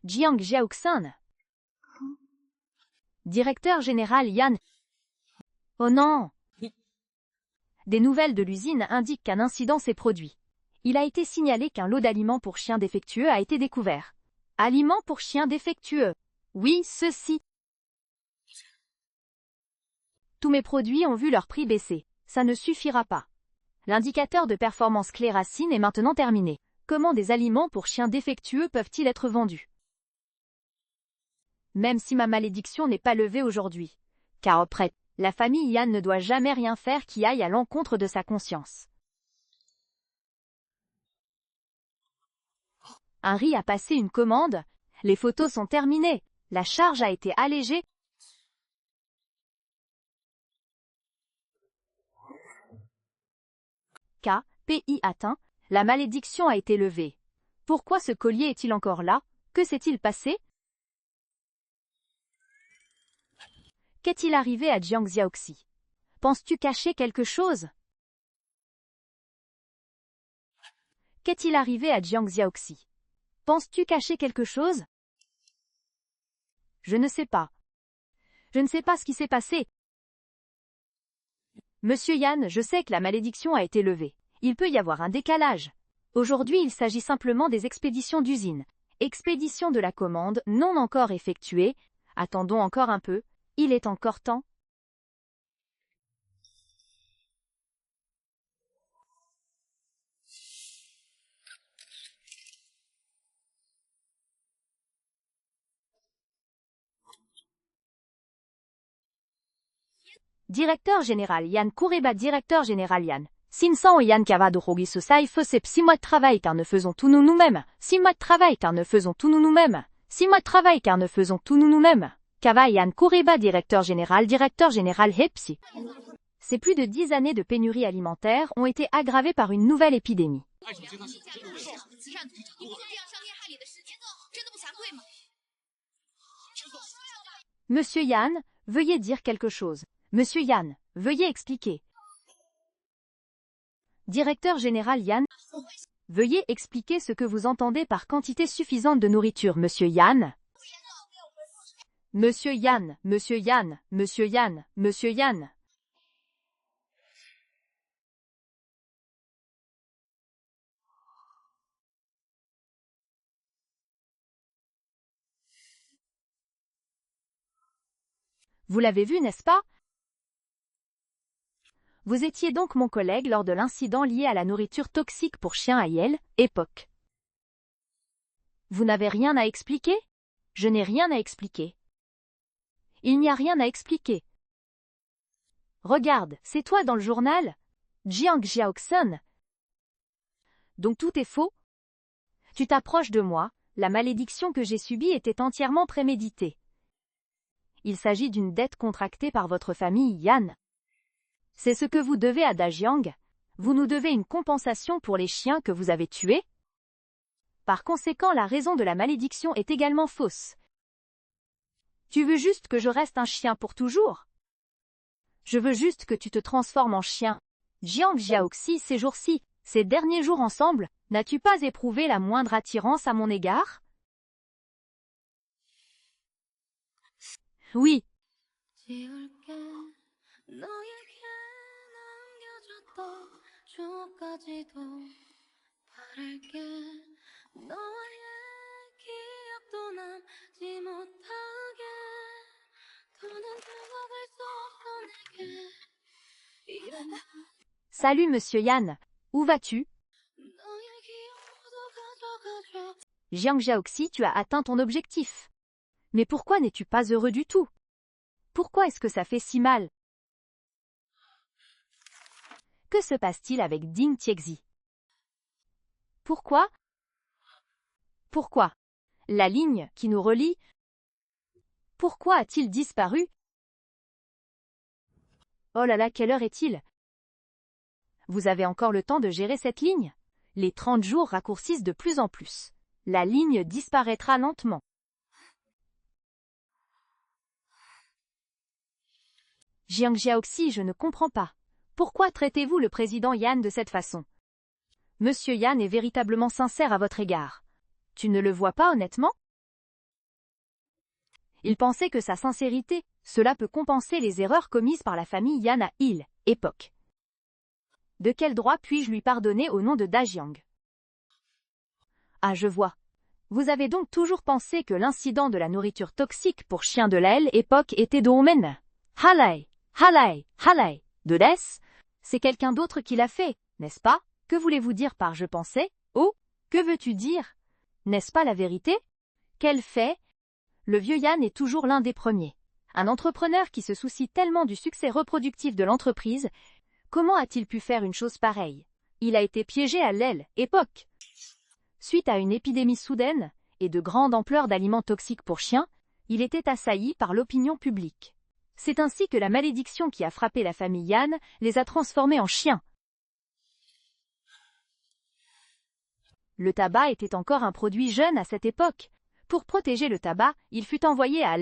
Jiang Jiaoxin. Directeur général Yan. Oh non! Des nouvelles de l'usine indiquent qu'un incident s'est produit. Il a été signalé qu'un lot d'aliments pour chiens défectueux a été découvert. Aliments pour chiens défectueux. Oui, ceci. Tous mes produits ont vu leur prix baisser. Ça ne suffira pas. L'indicateur de performance clé racine est maintenant terminé. Comment des aliments pour chiens défectueux peuvent-ils être vendus? Même si ma malédiction n'est pas levée aujourd'hui. Car après, la famille Yan ne doit jamais rien faire qui aille à l'encontre de sa conscience. Un riz a passé une commande. Les photos sont terminées. La charge a été allégée. KPI atteint. La malédiction a été levée. Pourquoi ce collier est-il encore là? Que s'est-il passé? Qu'est-il arrivé à Jiang Xiaoxi? Penses-tu cacher quelque chose? Qu'est-il arrivé à Jiang Xiaoxi? Penses-tu cacher quelque chose? Je ne sais pas. Je ne sais pas ce qui s'est passé. Monsieur Yan, je sais que la malédiction a été levée. Il peut y avoir un décalage. Aujourd'hui, il s'agit simplement des expéditions d'usine. Expédition de la commande non encore effectuée. Attendons encore un peu. Il est encore temps. Directeur général Yan Kureba, directeur général Yan. 500 Yan Kava Dorogi Sosai Fosep 6 mois de travail car ne faisons tout nous nous-mêmes. 6 mois de travail car ne faisons tout nous nous-mêmes. 6 mois de travail car ne faisons tout nous nous-mêmes. Kava Yan Kureba, directeur général Hepsi. Ces plus de 10 années de pénurie alimentaire ont été aggravées par une nouvelle épidémie. Monsieur Yan, veuillez dire quelque chose. Monsieur Yan, veuillez expliquer. Directeur général Yan, veuillez expliquer ce que vous entendez par quantité suffisante de nourriture, Monsieur Yan. Monsieur Yan, Monsieur Yan, Monsieur Yan, Monsieur Yan. Vous l'avez vu, n'est-ce pas? Vous étiez donc mon collègue lors de l'incident lié à la nourriture toxique pour chiens à Yel, époque. Vous n'avez rien à expliquer? Je n'ai rien à expliquer. Il n'y a rien à expliquer. Regarde, c'est toi dans le journal? Jiang Jiaoxin. Donc tout est faux? Tu t'approches de moi, la malédiction que j'ai subie était entièrement préméditée. Il s'agit d'une dette contractée par votre famille Yan. C'est ce que vous devez à Dajiang. Vous nous devez une compensation pour les chiens que vous avez tués. Par conséquent, la raison de la malédiction est également fausse. Tu veux juste que je reste un chien pour toujours? Je veux juste que tu te transformes en chien. Jiang Jiaoxi, ces jours-ci, ces derniers jours ensemble, n'as-tu pas éprouvé la moindre attirance à mon égard? Oui. 지울게 너에게 남겨줬던 추억까지도 바랄게 너와의 기억도 남지 못하게 더는 다가갈 수 없어 내게 이런 Salut Monsieur Yan. Où vas-tu? 너의 기억 모두 가져가줘 Jiang Jiaoxi, tu as atteint ton objectif. Mais pourquoi n'es-tu pas heureux du tout? Pourquoi est-ce que ça fait si mal? Que se passe-t-il avec Ding Tiexi? Pourquoi? Pourquoi? La ligne qui nous relie? Pourquoi a-t-il disparu? Oh là là, quelle heure est-il? Vous avez encore le temps de gérer cette ligne? Les 30 jours raccourcissent de plus en plus. La ligne disparaîtra lentement. Jiang Jiaoxi, je ne comprends pas. Pourquoi traitez-vous le président Yan de cette façon? Monsieur Yan est véritablement sincère à votre égard. Tu ne le vois pas honnêtement? Il pensait que sa sincérité, cela peut compenser les erreurs commises par la famille Yan à Il, époque. De quel droit puis-je lui pardonner au nom de Dajiang? Ah, je vois. Vous avez donc toujours pensé que l'incident de la nourriture toxique pour chien de la époque était d'Omen. Halai, halai, de Des? C'est quelqu'un d'autre qui l'a fait, n'est-ce pas? Que voulez-vous dire par je pensais? Oh, que veux-tu dire? N'est-ce pas la vérité? Quel fait? Le vieux Yan est toujours l'un des premiers. Un entrepreneur qui se soucie tellement du succès reproductif de l'entreprise, comment a-t-il pu faire une chose pareille? Il a été piégé à époque. Suite à une épidémie soudaine et de grande ampleur d'aliments toxiques pour chiens, il était assailli par l'opinion publique. C'est ainsi que la malédiction qui a frappé la famille Yan les a transformés en chiens. Le tabac était encore un produit jeune à cette époque. Pour protéger le tabac, il fut envoyé à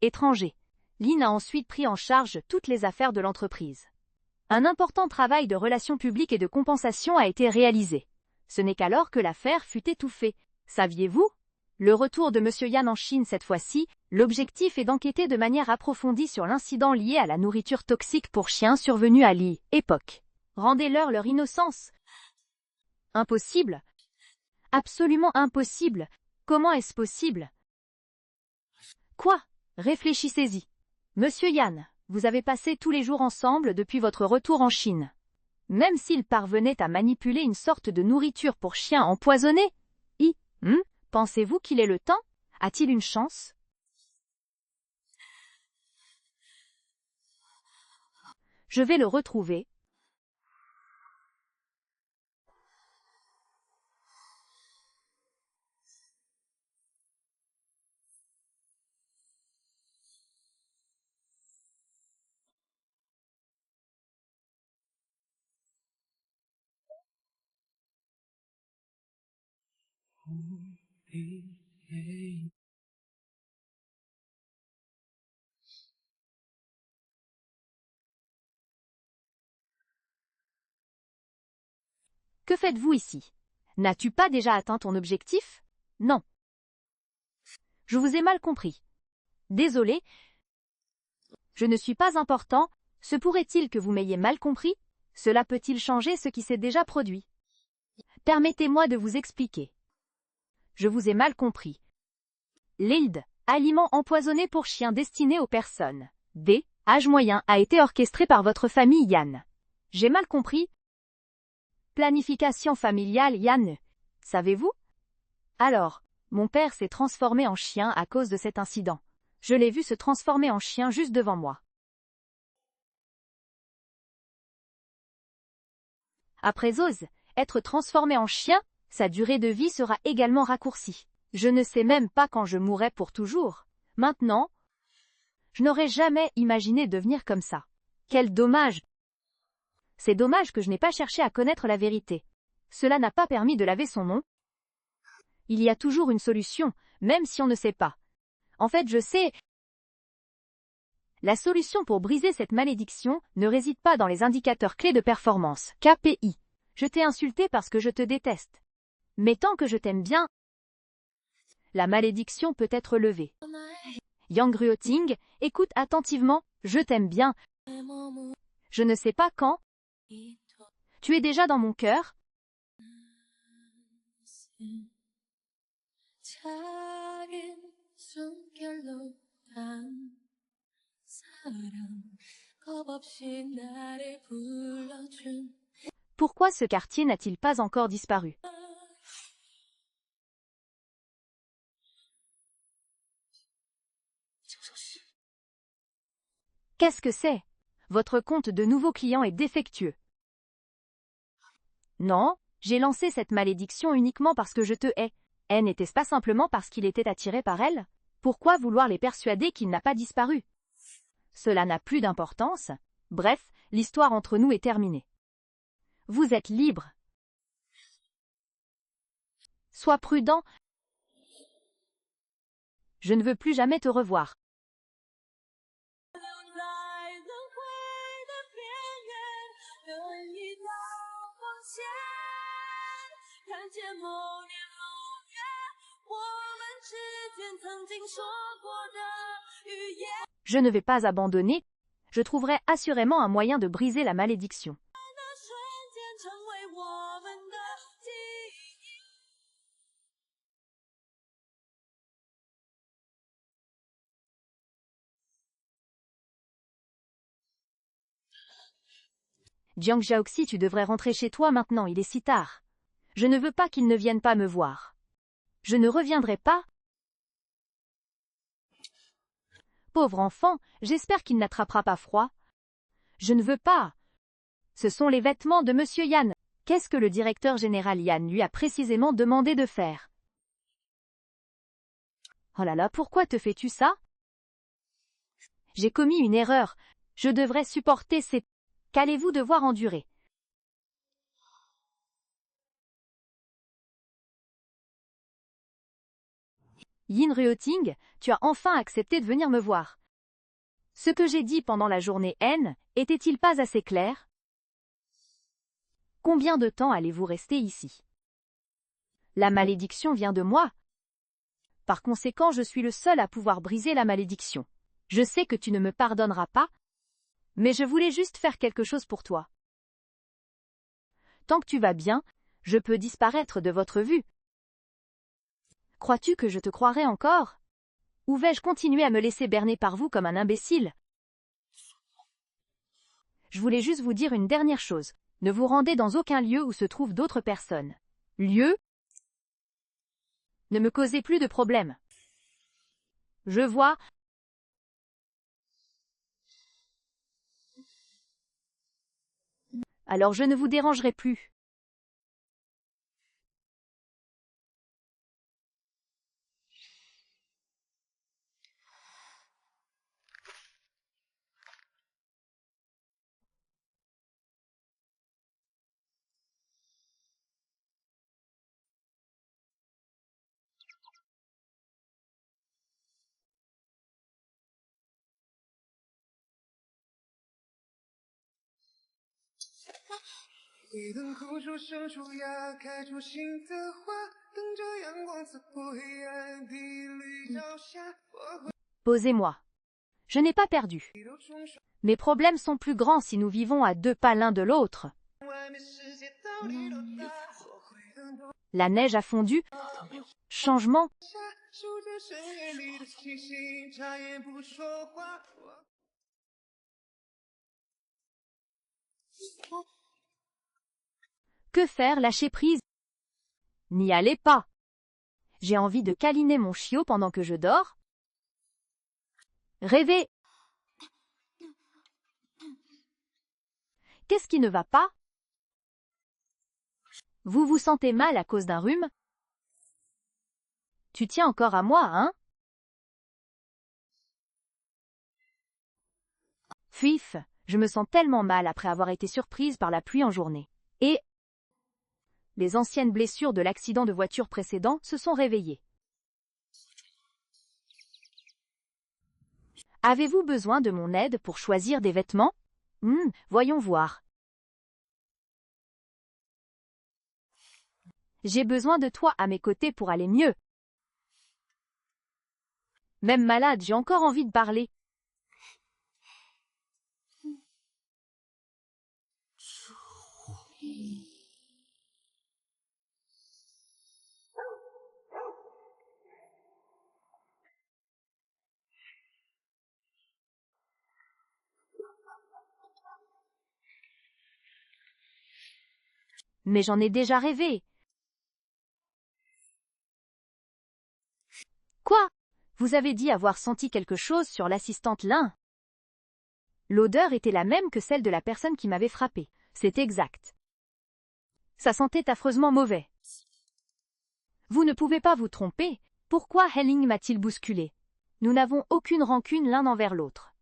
étranger. Lin a ensuite pris en charge toutes les affaires de l'entreprise. Un important travail de relations publiques et de compensation a été réalisé. Ce n'est qu'alors que l'affaire fut étouffée. Saviez-vous? Le retour de Monsieur Yan en Chine cette fois-ci, l'objectif est d'enquêter de manière approfondie sur l'incident lié à la nourriture toxique pour chiens survenu à époque. Rendez-leur leur innocence. Impossible? Absolument impossible. Comment est-ce possible? Quoi? Réfléchissez-y. Monsieur Yan, vous avez passé tous les jours ensemble depuis votre retour en Chine. Même s'il parvenait à manipuler une sorte de nourriture pour chiens empoisonnée, pensez-vous qu'il ait le temps? A-t-il une chance? Je vais le retrouver. Que faites-vous ici? N'as-tu pas déjà atteint ton objectif? Non. Je vous ai mal compris. Désolé. Je ne suis pas important. Se pourrait-il que vous m'ayez mal compris? Cela peut-il changer ce qui s'est déjà produit? Permettez-moi de vous expliquer. Je vous ai mal compris. L'ILD, aliment empoisonné pour chiens destiné aux personnes. D, âge moyen, a été orchestré par votre famille Yan. J'ai mal compris? Planification familiale Yan. Savez-vous? Alors, mon père s'est transformé en chien à cause de cet incident. Je l'ai vu se transformer en chien juste devant moi. Après ose, être transformé en chien, sa durée de vie sera également raccourcie. Je ne sais même pas quand je mourrai pour toujours. Maintenant, je n'aurais jamais imaginé devenir comme ça. Quel dommage! C'est dommage que je n'ai pas cherché à connaître la vérité. Cela n'a pas permis de laver son nom. Il y a toujours une solution, même si on ne sait pas. En fait, je sais, La solution pour briser cette malédiction ne réside pas dans les indicateurs clés de performance, KPI. Je t'ai insulté parce que je te déteste. Mais tant que je t'aime bien, la malédiction peut être levée. Yang Ruoting, écoute attentivement, je t'aime bien. Je ne sais pas quand. Tu es déjà dans mon cœur. Pourquoi ce quartier n'a-t-il pas encore disparu? Qu'est-ce que c'est? Votre compte de nouveau client est défectueux. Non, j'ai lancé cette malédiction uniquement parce que je te hais. N'était-ce pas simplement parce qu'il était attiré par elle? Pourquoi vouloir les persuader qu'il n'a pas disparu? Cela n'a plus d'importance. Bref, l'histoire entre nous est terminée. Vous êtes libre. Sois prudent. Je ne veux plus jamais te revoir. Je ne vais pas abandonner. Je trouverai assurément un moyen de briser la malédiction. Jiang Xiaoxi, tu devrais rentrer chez toi maintenant, il est si tard. Je ne veux pas qu'il ne vienne pas me voir. Je ne reviendrai pas. Pauvre enfant, j'espère qu'il n'attrapera pas froid. Je ne veux pas. Ce sont les vêtements de Monsieur Yan. Qu'est-ce que le directeur général Yan lui a précisément demandé de faire? Oh là là, pourquoi te fais-tu ça? J'ai commis une erreur. Je devrais supporter ces... Qu'allez-vous devoir endurer? Yin Ruoting, tu as enfin accepté de venir me voir. Ce que j'ai dit pendant la journée N, était-il pas assez clair? Combien de temps allez-vous rester ici? La malédiction vient de moi. Par conséquent, je suis le seul à pouvoir briser la malédiction. Je sais que tu ne me pardonneras pas, mais je voulais juste faire quelque chose pour toi. Tant que tu vas bien, je peux disparaître de votre vue. Crois-tu que je te croirai encore? Ou vais-je continuer à me laisser berner par vous comme un imbécile? Je voulais juste vous dire une dernière chose. Ne vous rendez dans aucun lieu où se trouvent d'autres personnes. Lieu? Ne me causez plus de problèmes. Je vois. Alors je ne vous dérangerai plus. Posez-moi. Je n'ai pas perdu. Mes problèmes sont plus grands si nous vivons à 2 pas l'un de l'autre. La neige a fondu. Changement. Que faire, lâcher prise? N'y allez pas. J'ai envie de câliner mon chiot pendant que je dors. Rêver. Qu'est-ce qui ne va pas? Vous vous sentez mal à cause d'un rhume? Tu tiens encore à moi, hein? Fuif, je me sens tellement mal après avoir été surprise par la pluie en journée. Et les anciennes blessures de l'accident de voiture précédent se sont réveillées. Avez-vous besoin de mon aide pour choisir des vêtements? Voyons voir. J'ai besoin de toi à mes côtés pour aller mieux. Même malade, j'ai encore envie de parler. Mais j'en ai déjà rêvé. Quoi? Vous avez dit avoir senti quelque chose sur l'assistante Lin? L'odeur était la même que celle de la personne qui m'avait frappé. C'est exact. Ça sentait affreusement mauvais. Vous ne pouvez pas vous tromper. Pourquoi Helling m'a-t-il bousculé? Nous n'avons aucune rancune l'un envers l'autre.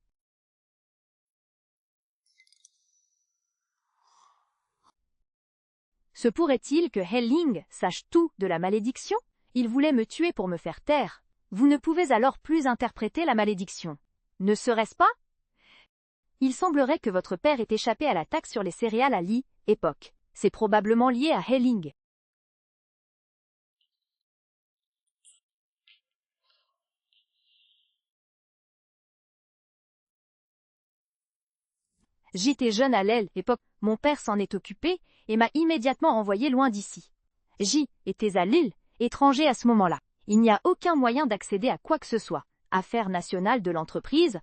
Se pourrait-il que Helling sache tout de la malédiction? Il voulait me tuer pour me faire taire. Vous ne pouvez alors plus interpréter la malédiction. Ne serait-ce pas? Il semblerait que votre père ait échappé à la taxe sur les céréales à Lee, époque. C'est probablement lié à Helling. J'étais jeune à l'aile, époque. Mon père s'en est occupé et m'a immédiatement envoyé loin d'ici. J'y étais à Lille, étranger à ce moment-là. Il n'y a aucun moyen d'accéder à quoi que ce soit. Affaire nationale de l'entreprise.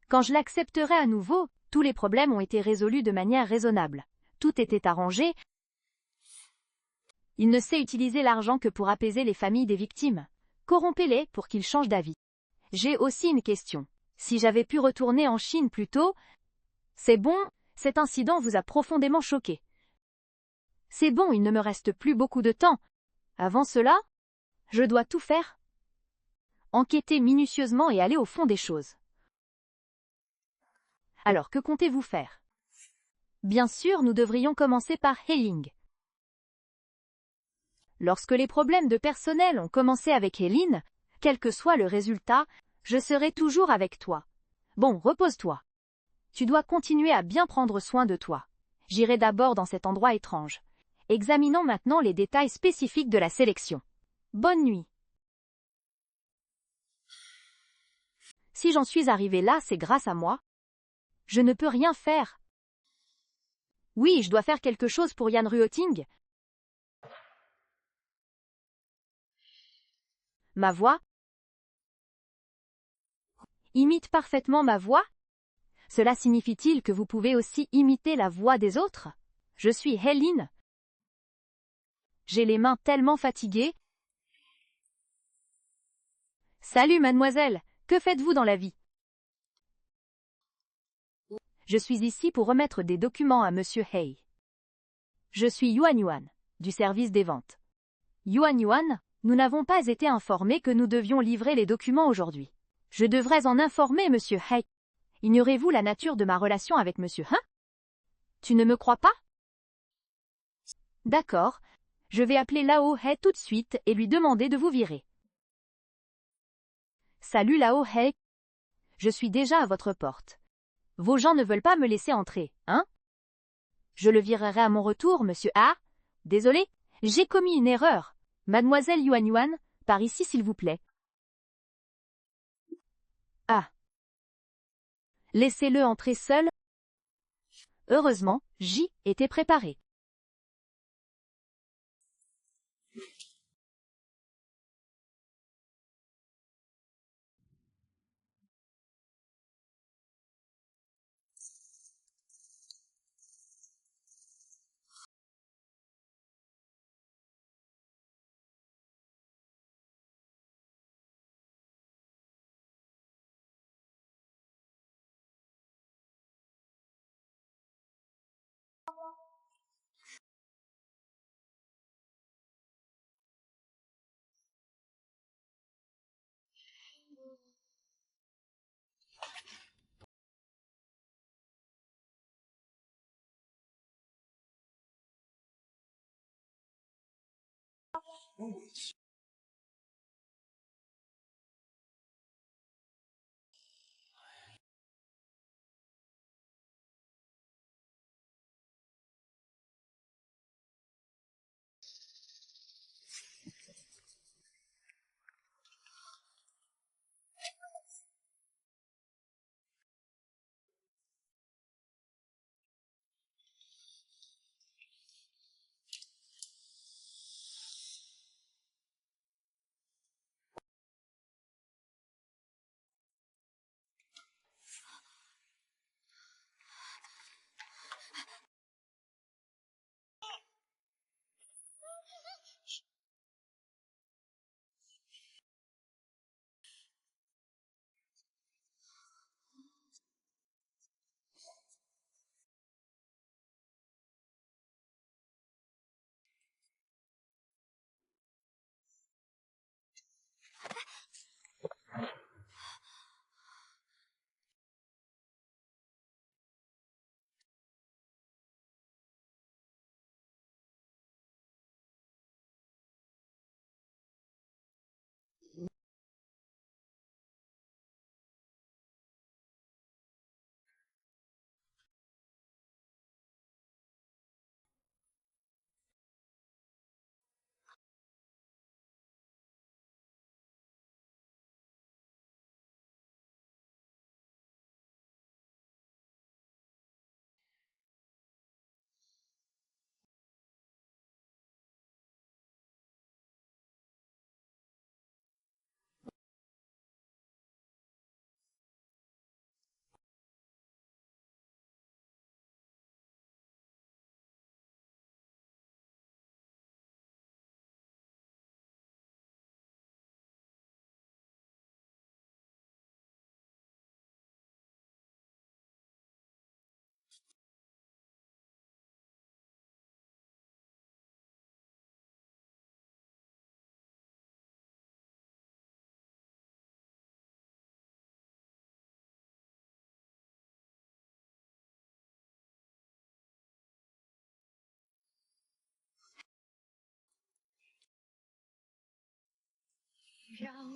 Quand je l'accepterai à nouveau, tous les problèmes ont été résolus de manière raisonnable. Tout était arrangé. Il ne sait utiliser l'argent que pour apaiser les familles des victimes. Corrompez-les pour qu'ils changent d'avis. J'ai aussi une question. Si j'avais pu retourner en Chine plus tôt, c'est bon, cet incident vous a profondément choqué. C'est bon, il ne me reste plus beaucoup de temps. Avant cela, je dois tout faire. Enquêter minutieusement et aller au fond des choses. Alors, que comptez-vous faire? Bien sûr, nous devrions commencer par Helling. Lorsque les problèmes de personnel ont commencé avec Hélène, quel que soit le résultat, je serai toujours avec toi. Bon, repose-toi. Tu dois continuer à bien prendre soin de toi. J'irai d'abord dans cet endroit étrange. Examinons maintenant les détails spécifiques de la sélection. Bonne nuit. Si j'en suis arrivé là, c'est grâce à moi. Je ne peux rien faire. Oui, je dois faire quelque chose pour Jan Ruoting. Ma voix? Imite parfaitement ma voix? Cela signifie-t-il que vous pouvez aussi imiter la voix des autres? Je suis Hélène. J'ai les mains tellement fatiguées. Salut mademoiselle, que faites-vous dans la vie? Je suis ici pour remettre des documents à monsieur Hay. Je suis Yuan Yuan, du service des ventes. Yuan Yuan, nous n'avons pas été informés que nous devions livrer les documents aujourd'hui. Je devrais en informer monsieur Hay. Ignorez-vous la nature de ma relation avec monsieur Hein? Tu ne me crois pas? D'accord, je vais appeler Lao He tout de suite et lui demander de vous virer. Salut Lao He. Je suis déjà à votre porte. Vos gens ne veulent pas me laisser entrer, hein? Je le virerai à mon retour, monsieur A. Désolé, j'ai commis une erreur. Mademoiselle Yuan Yuan, par ici s'il vous plaît. Ah. Laissez-le entrer seul. Heureusement, j'y étais préparé.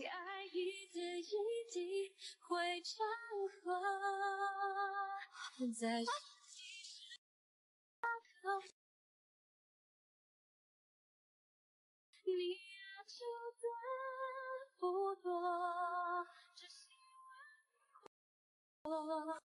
爱一字一滴会绽放，在你要求的不多，只希望我。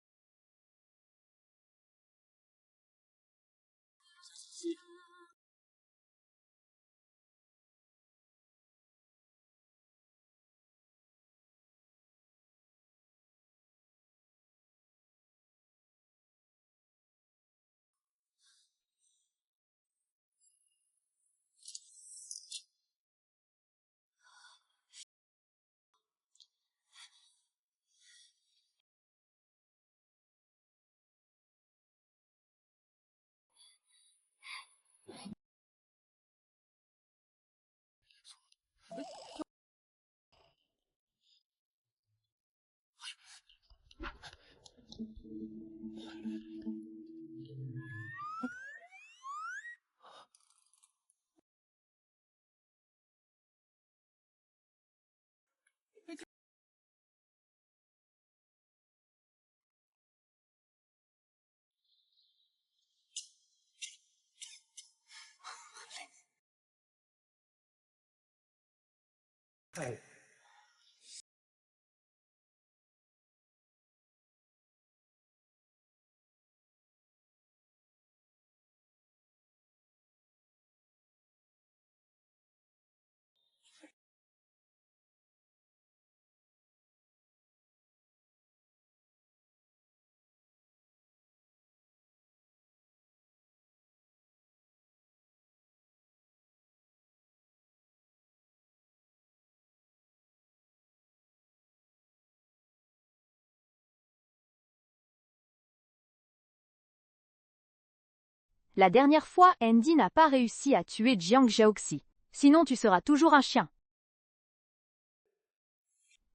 La dernière fois, Andy n'a pas réussi à tuer Jiang Xiaoxi. Sinon tu seras toujours un chien.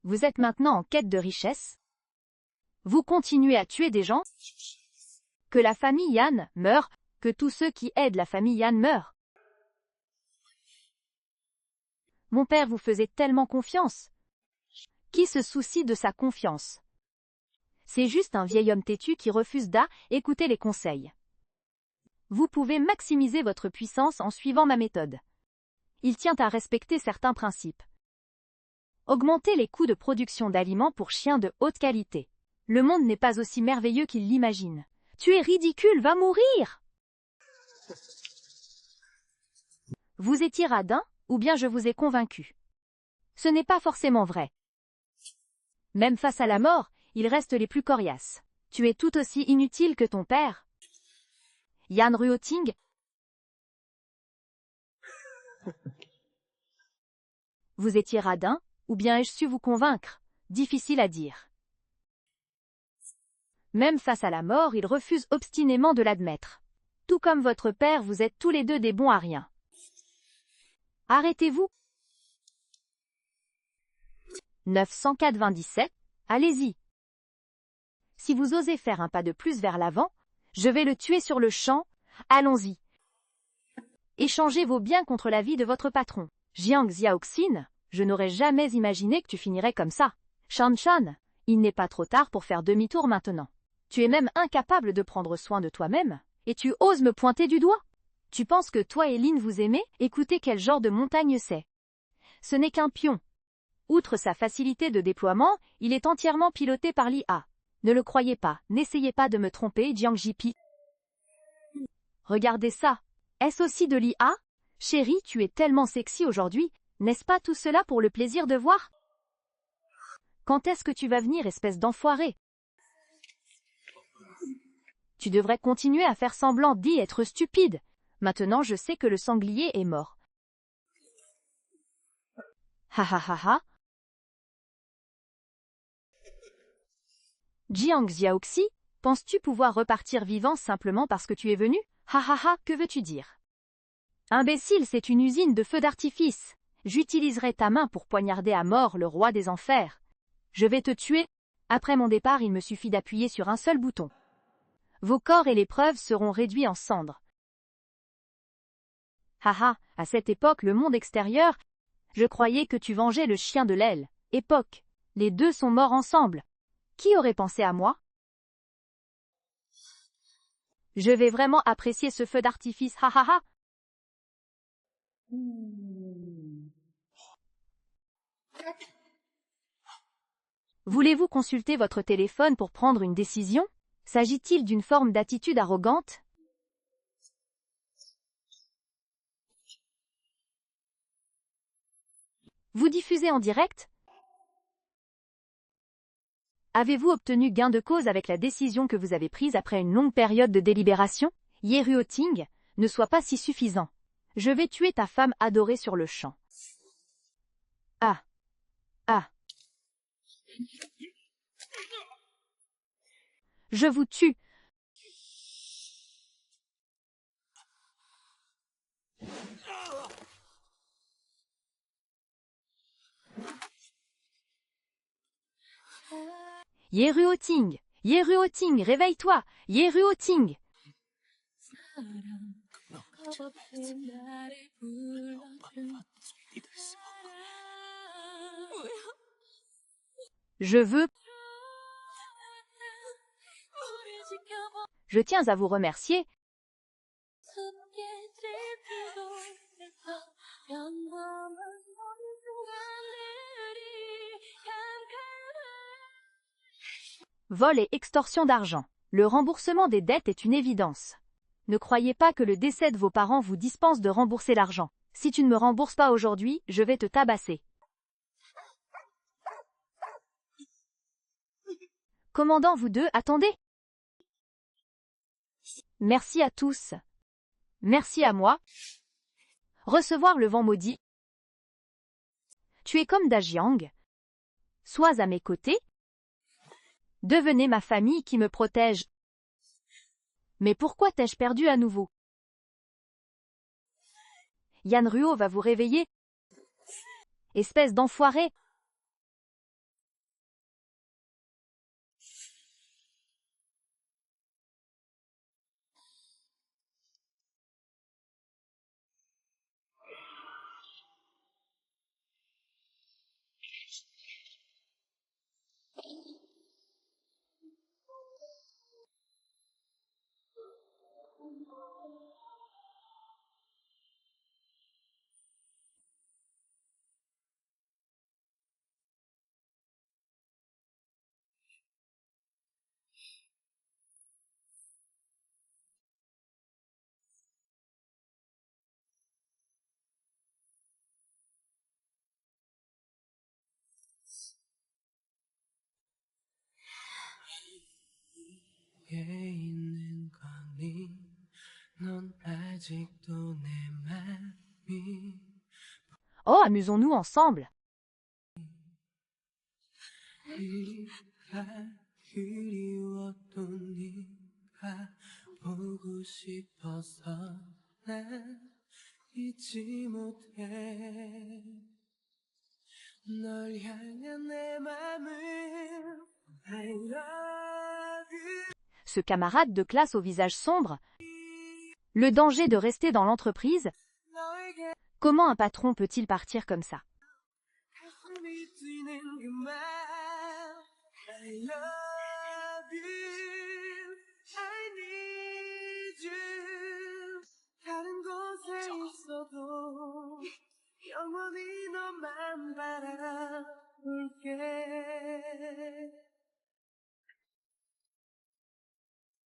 Vous êtes maintenant en quête de richesse. Vous continuez à tuer des gens. Que la famille Yan meure, que tous ceux qui aident la famille Yan meurent. Mon père vous faisait tellement confiance. Qui se soucie de sa confiance? C'est juste un vieil homme têtu qui refuse d'écouter les conseils. Vous pouvez maximiser votre puissance en suivant ma méthode. Il tient à respecter certains principes. Augmenter les coûts de production d'aliments pour chiens de haute qualité. Le monde n'est pas aussi merveilleux qu'il l'imagine. Tu es ridicule, va mourir! Vous étiez radin, ou bien je vous ai convaincu. Ce n'est pas forcément vrai. Même face à la mort, ils restent les plus coriaces. Tu es tout aussi inutile que ton père. Yan Ruoting. Vous étiez radin, ou bien ai-je su vous convaincre? Difficile à dire. Même face à la mort, il refuse obstinément de l'admettre. Tout comme votre père, vous êtes tous les deux des bons à rien. Arrêtez-vous. 997, allez-y. Si vous osez faire un pas de plus vers l'avant, je vais le tuer sur le champ, allons-y. Échangez vos biens contre la vie de votre patron. Jiang Xiaoxin, je n'aurais jamais imaginé que tu finirais comme ça. Shan Shan, il n'est pas trop tard pour faire demi-tour maintenant. Tu es même incapable de prendre soin de toi-même, et tu oses me pointer du doigt. Tu penses que toi et Lin vous aimez? Écoutez quel genre de montagne c'est. Ce n'est qu'un pion. Outre sa facilité de déploiement, il est entièrement piloté par l'IA. Ne le croyez pas, n'essayez pas de me tromper, Jiang Jipi. Regardez ça. Est-ce aussi de l'IA? Chérie, tu es tellement sexy aujourd'hui, n'est-ce pas tout cela pour le plaisir de voir? Quand est-ce que tu vas venir, espèce d'enfoiré? Tu devrais continuer à faire semblant d'y être stupide. Maintenant je sais que le sanglier est mort. Ha ha ha ha. Jiang Xiaoxi, penses-tu pouvoir repartir vivant simplement parce que tu es venu? Ha ha ha, que veux-tu dire? Imbécile, c'est une usine de feux d'artifice. J'utiliserai ta main pour poignarder à mort le roi des enfers. Je vais te tuer. Après mon départ, il me suffit d'appuyer sur un seul bouton. Vos corps et les preuves seront réduits en cendres. Haha, à cette époque, le monde extérieur Je croyais que tu vengeais le chien de l'aile. Époque. Les deux sont morts ensemble. Qui aurait pensé à moi? Je vais vraiment apprécier ce feu d'artifice, ha ha ha. Voulez-vous consulter votre téléphone pour prendre une décision? S'agit-il d'une forme d'attitude arrogante? Vous diffusez en direct? Avez-vous obtenu gain de cause avec la décision que vous avez prise après une longue période de délibération? Yeruoting, ne sois pas si suffisant. Je vais tuer ta femme adorée sur le champ. Ah. Ah. Je vous tue. Yeruoting, Yeruoting, réveille-toi, Yeruoting. Je veux. Je tiens à vous remercier. Vol et extorsion d'argent. Le remboursement des dettes est une évidence. Ne croyez pas que le décès de vos parents vous dispense de rembourser l'argent. Si tu ne me rembourses pas aujourd'hui, je vais te tabasser. Commandant, vous deux, attendez. Merci à tous. Merci à moi. Recevoir le vent maudit. Tu es comme Dajiang. Sois à mes côtés. Devenez ma famille qui me protège. Mais pourquoi t'ai-je perdu à nouveau? Yanruo va vous réveiller. Espèce d'enfoiré. 있는 거니 넌 아직도 내 맘이 Oh, amusons-nous ensemble. 그리웠던 네가 보고 싶어서 난 잊지 못해 널 향한 내 맘을 I love you. Ce camarade de classe au visage sombre. Le danger de rester dans l'entreprise. 너에게 Comment un patron peut-il partir comme ça? 가슴이 뛰는 그 말 I love